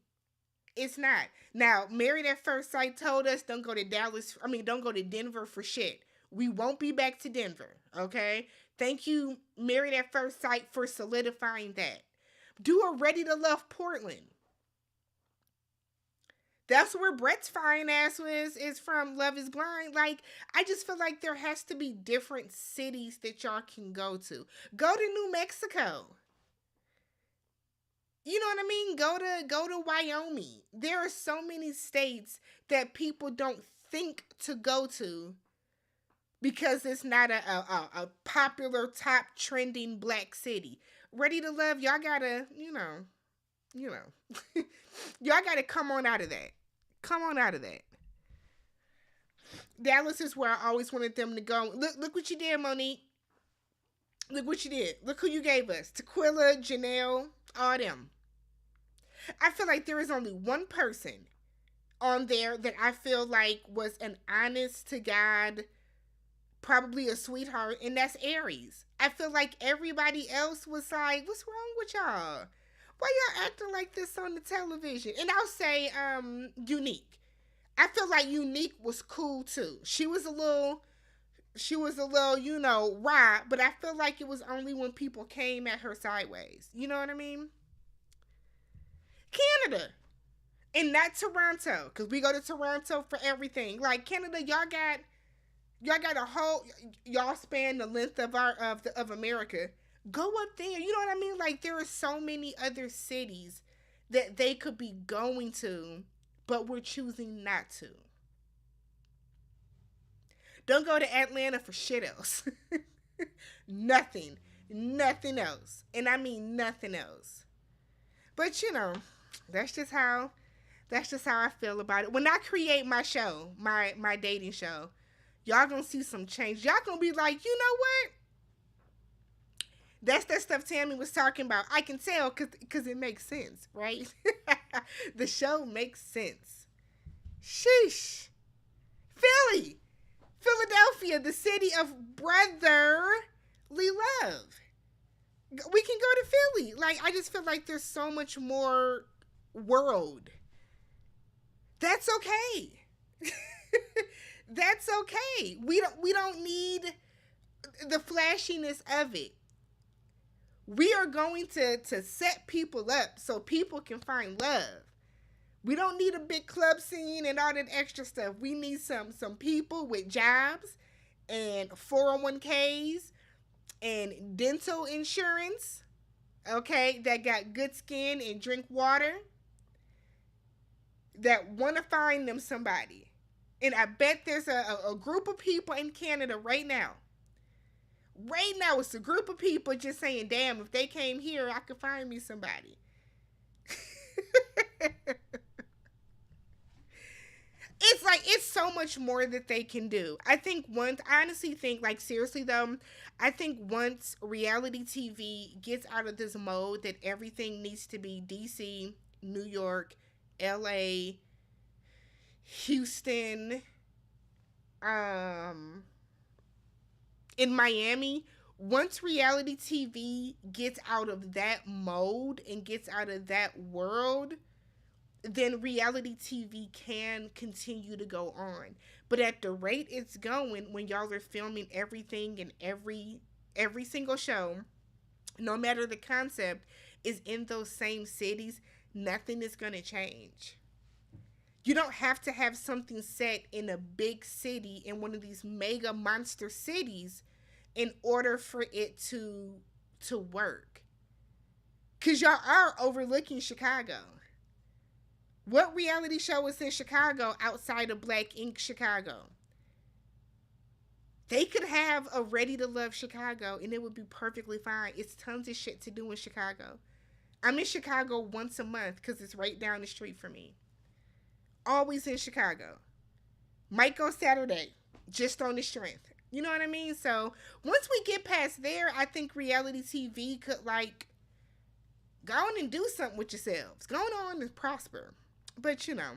It's not. Now, Married at First Sight told us don't go to Denver for shit. We won't be back to Denver, okay? Thank you, Married at First Sight, for solidifying that. Do a Ready to Love Portland. That's where Brett's fine ass is from Love is Blind. Like, I just feel like there has to be different cities that y'all can go to. Go to New Mexico. You know what I mean? Go to Wyoming. There are so many states that people don't think to go to because it's not a popular top trending black city. Ready to Love, y'all gotta, y'all gotta come on out of that. Come on out of that. Dallas is where I always wanted them to go. Look what you did, Monique. Look what you did. Look who you gave us. Tequila, Janelle, all them. I feel like there is only one person on there that I feel like was an honest to God, probably a sweetheart, and that's Aries. I feel like everybody else was like, what's wrong with y'all? Why y'all acting like this on the television? And I'll say, Unique. I feel like Unique was cool too. She was a little, raw, but I feel like it was only when people came at her sideways. You know what I mean? Canada. And not Toronto, because we go to Toronto for everything. Like, Canada, y'all got a whole, y'all span the length of of America. Go up there. You know what I mean? Like, there are so many other cities that they could be going to, but we're choosing not to. Don't go to Atlanta for shit else. Nothing. Nothing else. And I mean nothing else. But that's just how I feel about it. When I create my show, my dating show, y'all gonna see some change. Y'all gonna be like, you know what? That's that stuff Tammy was talking about. I can tell because it makes sense, right? The show makes sense. Sheesh. Philly. Philadelphia, the city of brotherly love. We can go to Philly. Like, I just feel like there's so much more world. That's okay. That's okay. We don't need the flashiness of it. We are going to set people up so people can find love. We don't need a big club scene and all that extra stuff. We need some people with jobs and 401ks and dental insurance, okay, that got good skin and drink water, that want to find them somebody. And I bet there's a group of people in Canada right now. Right now, it's a group of people just saying, damn, if they came here, I could find me somebody. It's like, it's so much more that they can do. I honestly think, like, seriously though, I think once reality TV gets out of this mode that everything needs to be DC, New York, LA, Houston, um, in Miami, once reality TV gets out of that mode and gets out of that world, then reality TV can continue to go on. But at the rate it's going, when y'all are filming everything and every single show, no matter the concept, is in those same cities, nothing is going to change. You don't have to have something set in a big city, in one of these mega monster cities, in order for it to work. Cause y'all are overlooking Chicago. What reality show is in Chicago outside of Black Ink Chicago? They could have a Ready to Love Chicago and it would be perfectly fine. It's tons of shit to do in Chicago. I'm in Chicago once a month because it's right down the street from me. Always in Chicago. Might go Saturday, just on the strength. You know what I mean? So once we get past there, I think reality TV could, like, go on and do something with yourselves. Go on and prosper. But, you know.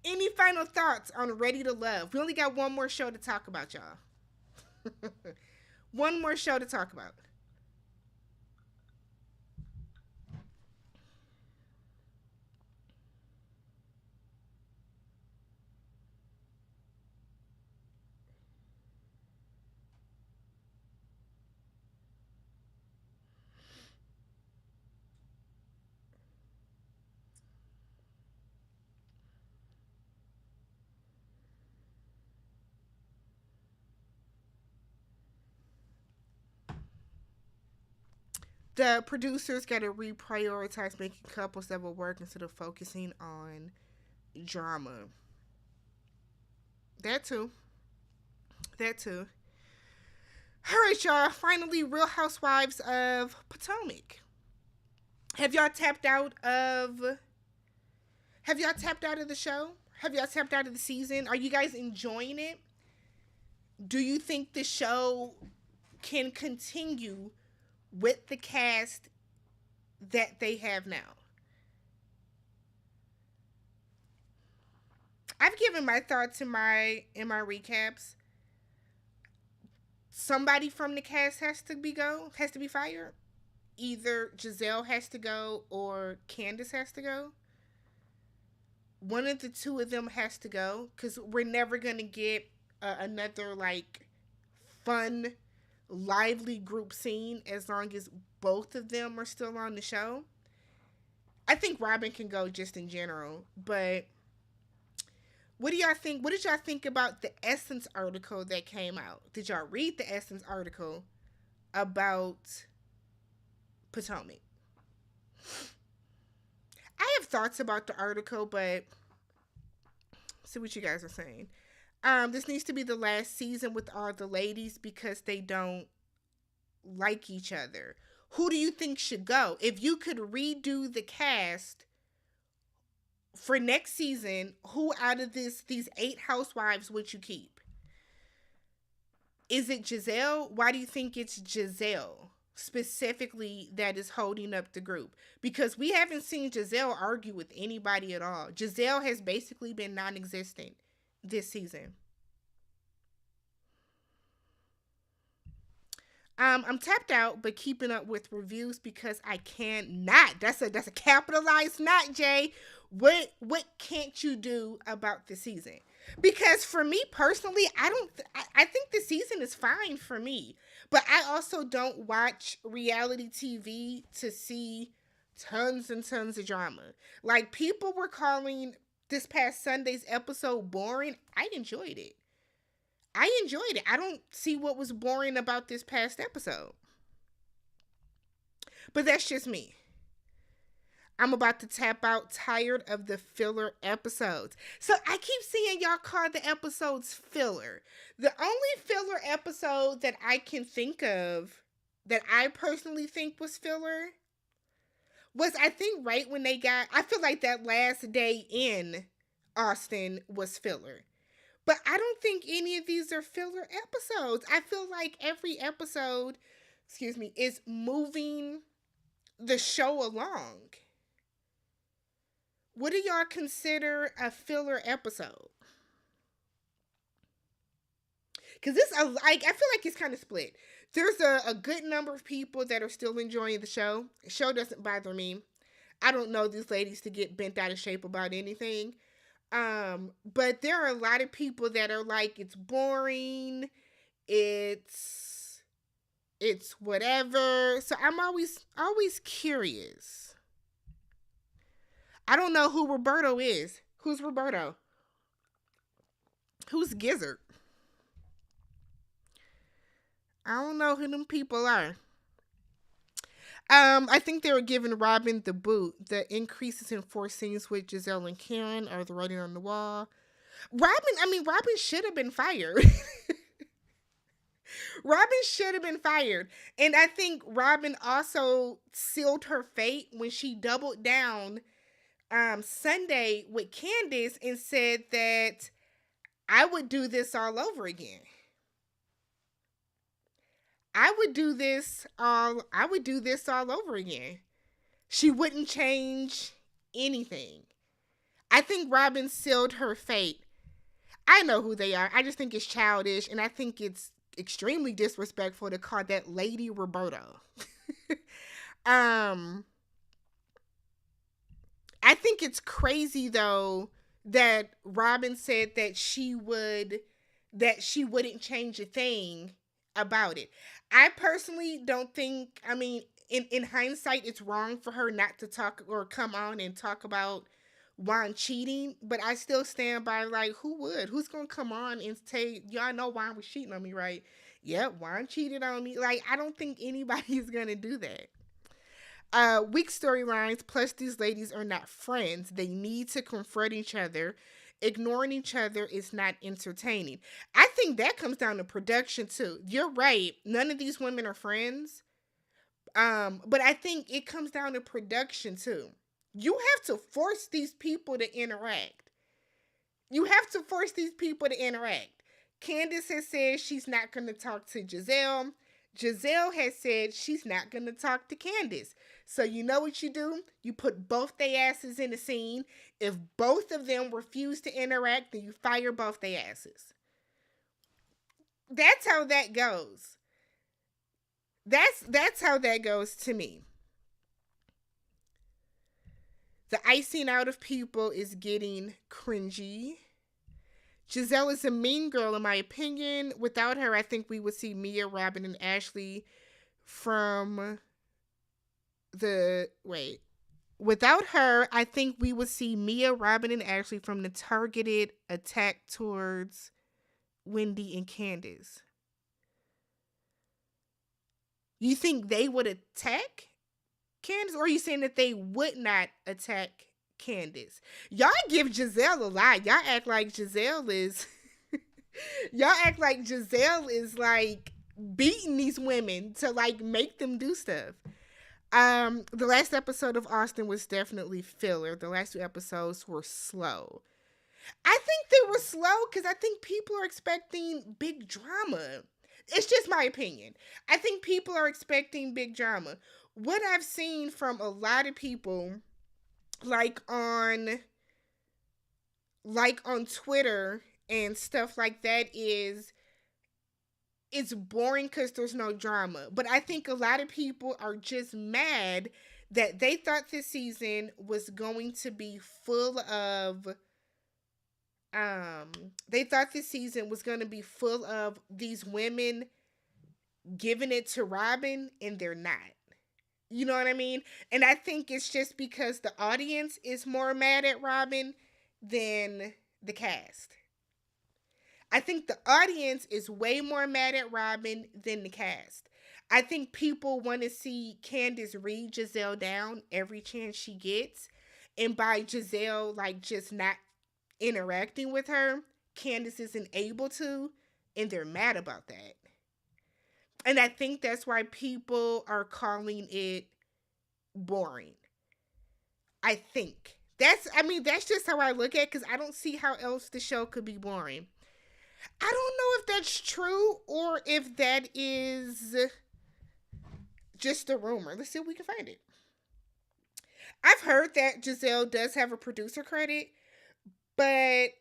Any final thoughts on Ready to Love? We only got one more show to talk about, y'all. One more show to talk about. The producers got to reprioritize making couples that will work instead of focusing on drama. That too. That too. All right, y'all. Finally, Real Housewives of Potomac. Have y'all tapped out of? Have y'all tapped out of the show? Have y'all tapped out of the season? Are you guys enjoying it? Do you think the show can continue with the cast that they have now? I've given my thoughts in my recaps. Somebody from the cast has to be fired. Either Giselle has to go or Candace has to go. One of the two of them has to go, because we're never gonna get another, like, fun, lively group scene as long as both of them are still on the show. I think Robin can go just in general, but what do y'all think? What did y'all think about the Essence article that came out? Did y'all read the Essence article about Potomac? I have thoughts about the article, but see what you guys are saying. This needs to be the last season with all the ladies because they don't like each other. Who do you think should go? If you could redo the cast for next season, who out of these 8 housewives would you keep? Is it Giselle? Why do you think it's Giselle specifically that is holding up the group? Because we haven't seen Giselle argue with anybody at all. Giselle has basically been non-existent this season. I'm tapped out, but keeping up with reviews because I cannot. That's a capitalized not, Jay. What can't you do about the season? Because for me personally, I don't. I think the season is fine for me, but I also don't watch reality TV to see tons and tons of drama. Like people were calling this past Sunday's episode boring. I enjoyed it. I enjoyed it. I don't see what was boring about this past episode. But that's just me. I'm about to tap out, tired of the filler episodes. So I keep seeing y'all call the episodes filler. The only filler episode that I can think of that I personally think was filler was, I think, right when they got, I feel like that last day in Austin was filler. But I don't think any of these are filler episodes. I feel like every episode, is moving the show along. What do y'all consider a filler episode? Because I feel like it's kind of split. There's a good number of people that are still enjoying the show. The show doesn't bother me. I don't know these ladies to get bent out of shape about anything. But there are a lot of people that are like, it's boring, it's whatever. So I'm always curious. I don't know who Roberto is. Who's Roberto? Who's Gizzard? I don't know who them people are. I think they were giving Robin the boot. The increases in force scenes with Giselle and Karen are the writing on the wall. Robin should have been fired. Robin should have been fired. And I think Robin also sealed her fate when she doubled down Sunday with Candace and said that I would do this all over again. I would do this all over again. She wouldn't change anything. I think Robin sealed her fate. I know who they are. I just think it's childish, and I think it's extremely disrespectful to call that lady Roberto. I think it's crazy though that Robin said that she wouldn't change a thing about it. I personally don't think, in hindsight, it's wrong for her not to talk or come on and talk about Juan cheating, but I still stand by, like, who would? Who's going to come on and say, y'all know Juan was cheating on me, right? Yep, Juan cheated on me. Like, I don't think anybody's going to do that. Weak storylines, plus these ladies are not friends. They need to confront each other. Ignoring each other is not entertaining. I think that comes down to production too. You're right. None of these women are friends. But I think it comes down to production too. You have to force these people to interact. Candace has said she's not going to talk to Giselle. Giselle has said she's not going to talk to Candace. So you know what you do? You put both their asses in the scene. If both of them refuse to interact, then you fire both their asses. That's how that goes. That's how that goes to me. The icing out of people is getting cringy. Giselle is a mean girl, in my opinion. Without her, I think we would see Mia, Robin, and Ashley from the... Wait. Without her, I think we would see Mia, Robin, and Ashley from the targeted attack towards Wendy and Candace. You think they would attack Candace, or are you saying that they would not attack Candace? Y'all give Giselle a lot. Y'all act like Giselle is like beating these women to like make them do stuff. The last episode of Austin was definitely filler. The last 2 episodes were slow. I think they were slow because I think people are expecting big drama. It's just my opinion. I think people are expecting big drama. What I've seen from a lot of people, like on Twitter and stuff like that, is it's boring because there's no drama. But I think a lot of people are just mad that they thought this season was going to be full of um they thought this season was going to be full of these women giving it to Robin, and they're not. You know what I mean? And I think it's just because the audience is more mad at Robin than the cast. I think the audience is way more mad at Robin than the cast. I think people want to see Candace read Giselle down every chance she gets. And by Giselle, like, just not interacting with her, Candace isn't able to. And they're mad about that. And I think that's why people are calling it boring. I think. That's just how I look at it because I don't see how else the show could be boring. I don't know if that's true or if that is just a rumor. Let's see if we can find it. I've heard that Giselle does have a producer credit, but I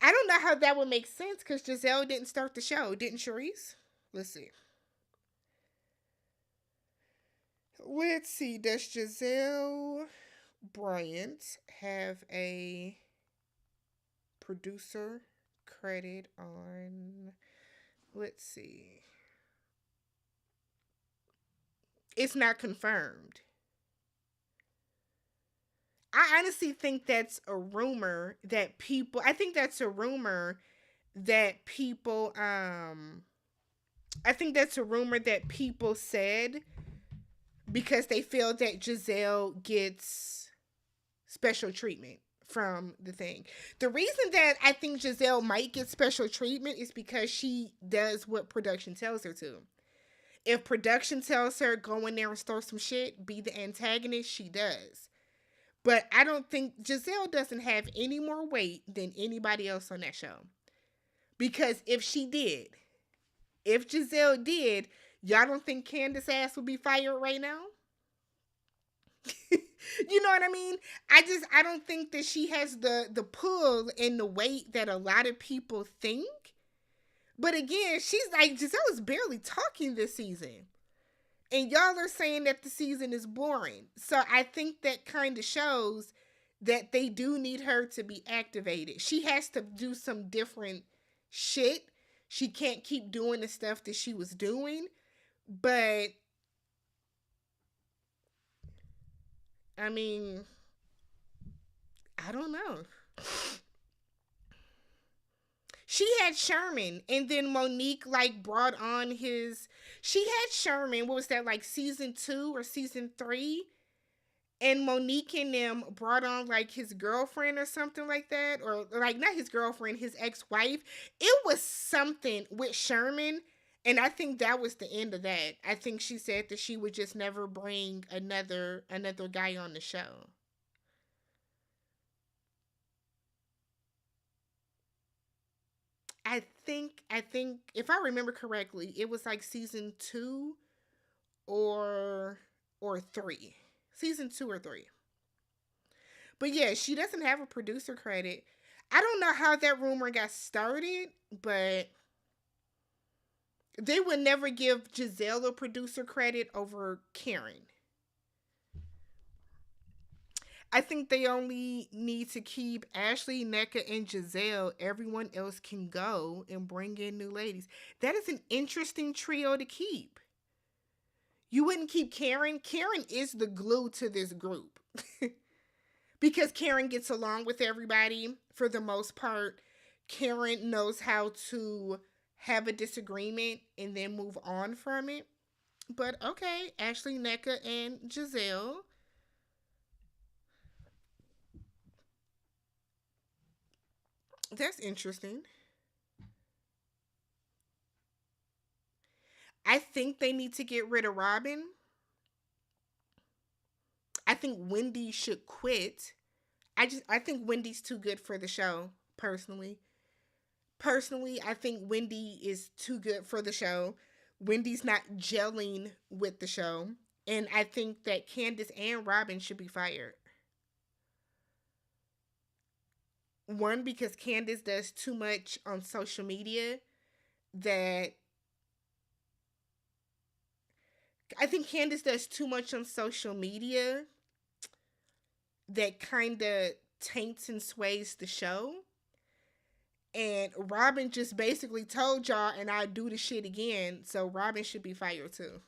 don't know how that would make sense because Giselle didn't start the show, didn't Charisse? Let's see. Let's see. Does Giselle Bryant have a producer credit on? Let's see. It's not confirmed. I honestly think that's a rumor that people. I think that's a rumor that people. I think that's a rumor that people said because they feel that Giselle gets special treatment from the thing. The reason that I think Giselle might get special treatment is because she does what production tells her to. If production tells her go in there and start some shit, be the antagonist, she does. But I don't think Giselle doesn't have any more weight than anybody else on that show. Because if Giselle did, y'all don't think Candace ass would be fired right now? You know what I mean? I don't think that she has the pull and the weight that a lot of people think. But again, she's like, Giselle is barely talking this season. And y'all are saying that the season is boring. So I think that kind of shows that they do need her to be activated. She has to do some different shit. She can't keep doing the stuff that she was doing. But I mean, I don't know. She had Sherman, and then Monique like brought on his. She had Sherman. What was that, like season 2 or season 3? And Monique and them brought on like his girlfriend or something like that, or like not his girlfriend, his ex-wife. It was something with Sherman, and I think that was the end of that. I think she said that she would just never bring another guy on the show. I think if I remember correctly, it was like season 2 or 3. Season 2 or 3. But yeah, she doesn't have a producer credit. I don't know how that rumor got started, but they would never give Giselle a producer credit over Karen. I think they only need to keep Ashley, NECA, and Giselle. Everyone else can go and bring in new ladies. That is an interesting trio to keep. You wouldn't keep Karen. Karen is the glue to this group. Because Karen gets along with everybody for the most part. Karen knows how to have a disagreement and then move on from it. But okay, Ashley, NECA, and Giselle. That's interesting. I think they need to get rid of Robin. I think Wendy should quit. I think Wendy's too good for the show, personally. Personally, I think Wendy is too good for the show. Wendy's not gelling with the show. And I think that Candace and Robin should be fired. One, because Candace does too much on social media that I think Candace does too much on social media that kind of taints and sways the show. And Robin just basically told y'all, and I do the shit again. So Robin should be fired too.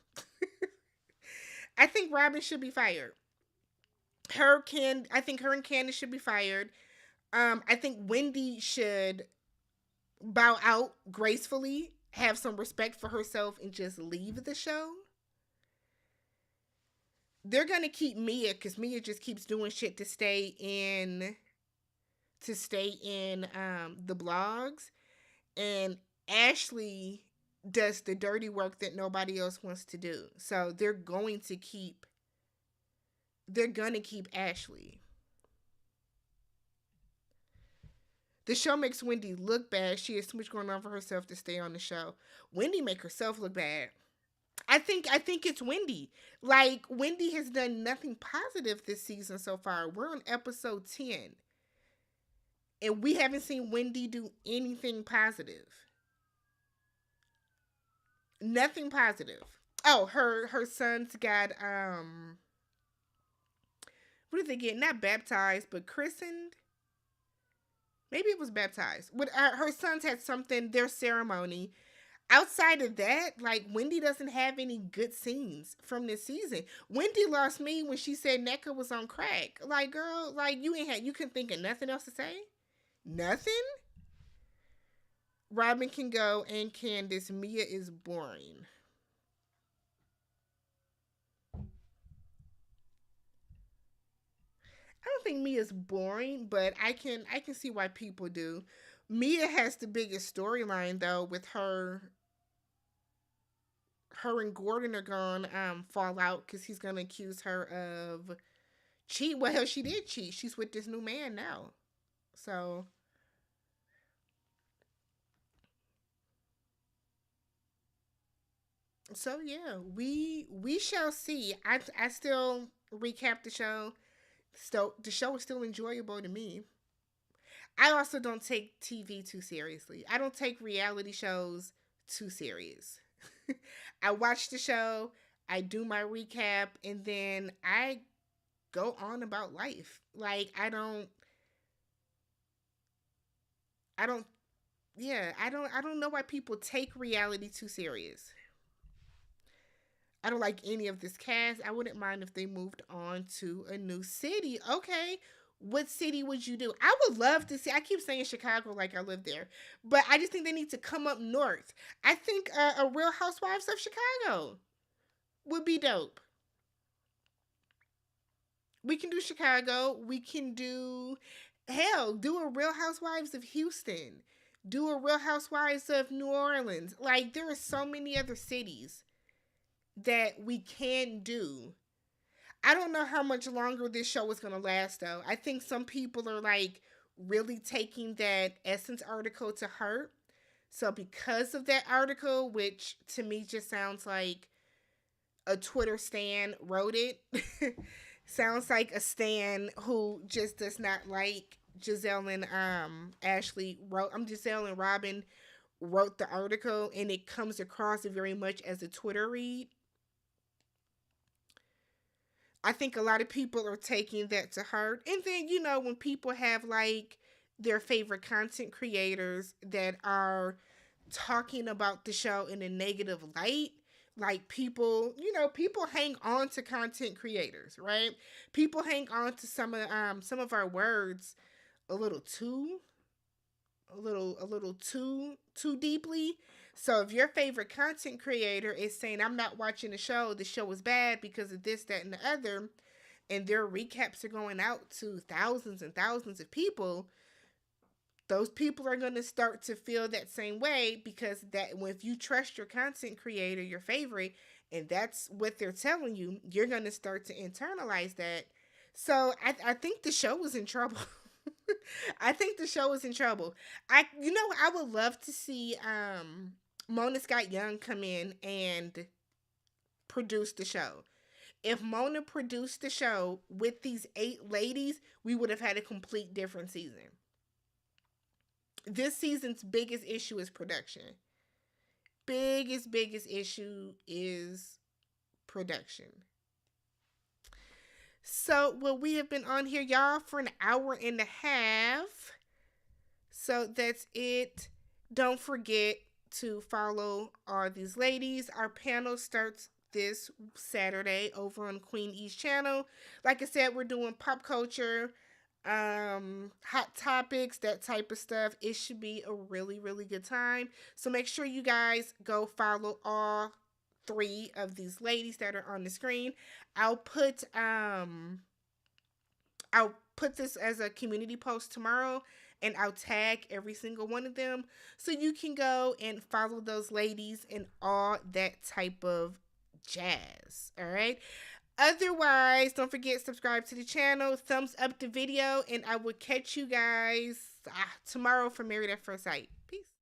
I think Robin should be fired. I think her and Candace should be fired. I think Wendy should bow out gracefully, have some respect for herself, and just leave the show. They're gonna keep Mia because Mia just keeps doing shit to stay in the blogs, and Ashley does the dirty work that nobody else wants to do. So they're gonna keep Ashley. The show makes Wendy look bad. She has too much going on for herself to stay on the show. Wendy make herself look bad. I think it's Wendy. Like Wendy has done nothing positive this season so far. We're on episode 10. And we haven't seen Wendy do anything positive. Nothing positive. Oh, her sons got what did they get? Not baptized, but christened. Maybe it was baptized. But her sons had something, their ceremony. Outside of that, like Wendy doesn't have any good scenes from this season. Wendy lost me when she said Necca was on crack. Like, girl, like you couldn't think of nothing else to say? Nothing? Robin can go and Candace. Mia is boring. I don't think Mia's boring, but I can see why people do. Mia has the biggest storyline though with her and Gordon are gonna fall out because he's gonna accuse her of cheat. Well, hell, she did cheat. She's with this new man now. So yeah, we shall see. I still recap the show. So the show is still enjoyable to me. I also don't take TV too seriously. I don't take reality shows too serious. I watch the show, I do my recap, and then I go on about life. Like I don't yeah, I don't know why people take reality too serious. I don't like any of this cast. I wouldn't mind if they moved on to a new city. Okay. What city would you do? I would love to see. I keep saying Chicago like I live there, but I just think they need to come up north. I think a Real Housewives of Chicago would be dope. We can do Chicago. We can do, hell, do a Real Housewives of Houston. Do a Real Housewives of New Orleans. Like, there are so many other cities that we can do. I don't know how much longer this show is going to last, though. I think some people are like really taking that Essence article to heart. So, because of that article, which to me just sounds like a Twitter stan wrote it, sounds like a stan who just does not like Giselle and Ashley wrote. Giselle and Robin wrote the article, and it comes across very much as a Twitter read. I think a lot of people are taking that to heart. And then, when people have like their favorite content creators that are talking about the show in a negative light, like people hang on to content creators, right? People hang on to some of our words a little too a little too deeply. So if your favorite content creator is saying I'm not watching the show is bad because of this, that, and the other, and their recaps are going out to thousands and thousands of people, those people are going to start to feel that same way, because that if you trust your content creator, your favorite, and that's what they're telling you, you're going to start to internalize that. So I think the show was in trouble. I think the show is in trouble. I would love to see Mona Scott Young come in and produce the show. If Mona produced the show with these 8 ladies, we would have had a complete different season. This season's biggest issue is production. Biggest issue is production. So, well, we have been on here, y'all, for an hour and a half. So that's it. Don't forget to follow all these ladies. Our panel starts this Saturday over on Queen E's channel. Like I said, we're doing pop culture, hot topics, that type of stuff. It should be a really, really good time. So make sure you guys go follow all three of these ladies that are on the screen. I'll put this as a community post tomorrow, and I'll tag every single one of them so you can go and follow those ladies and all that type of jazz. All right. Otherwise, don't forget, subscribe to the channel, thumbs up the video, and I will catch you guys tomorrow for Married at First Sight. Peace.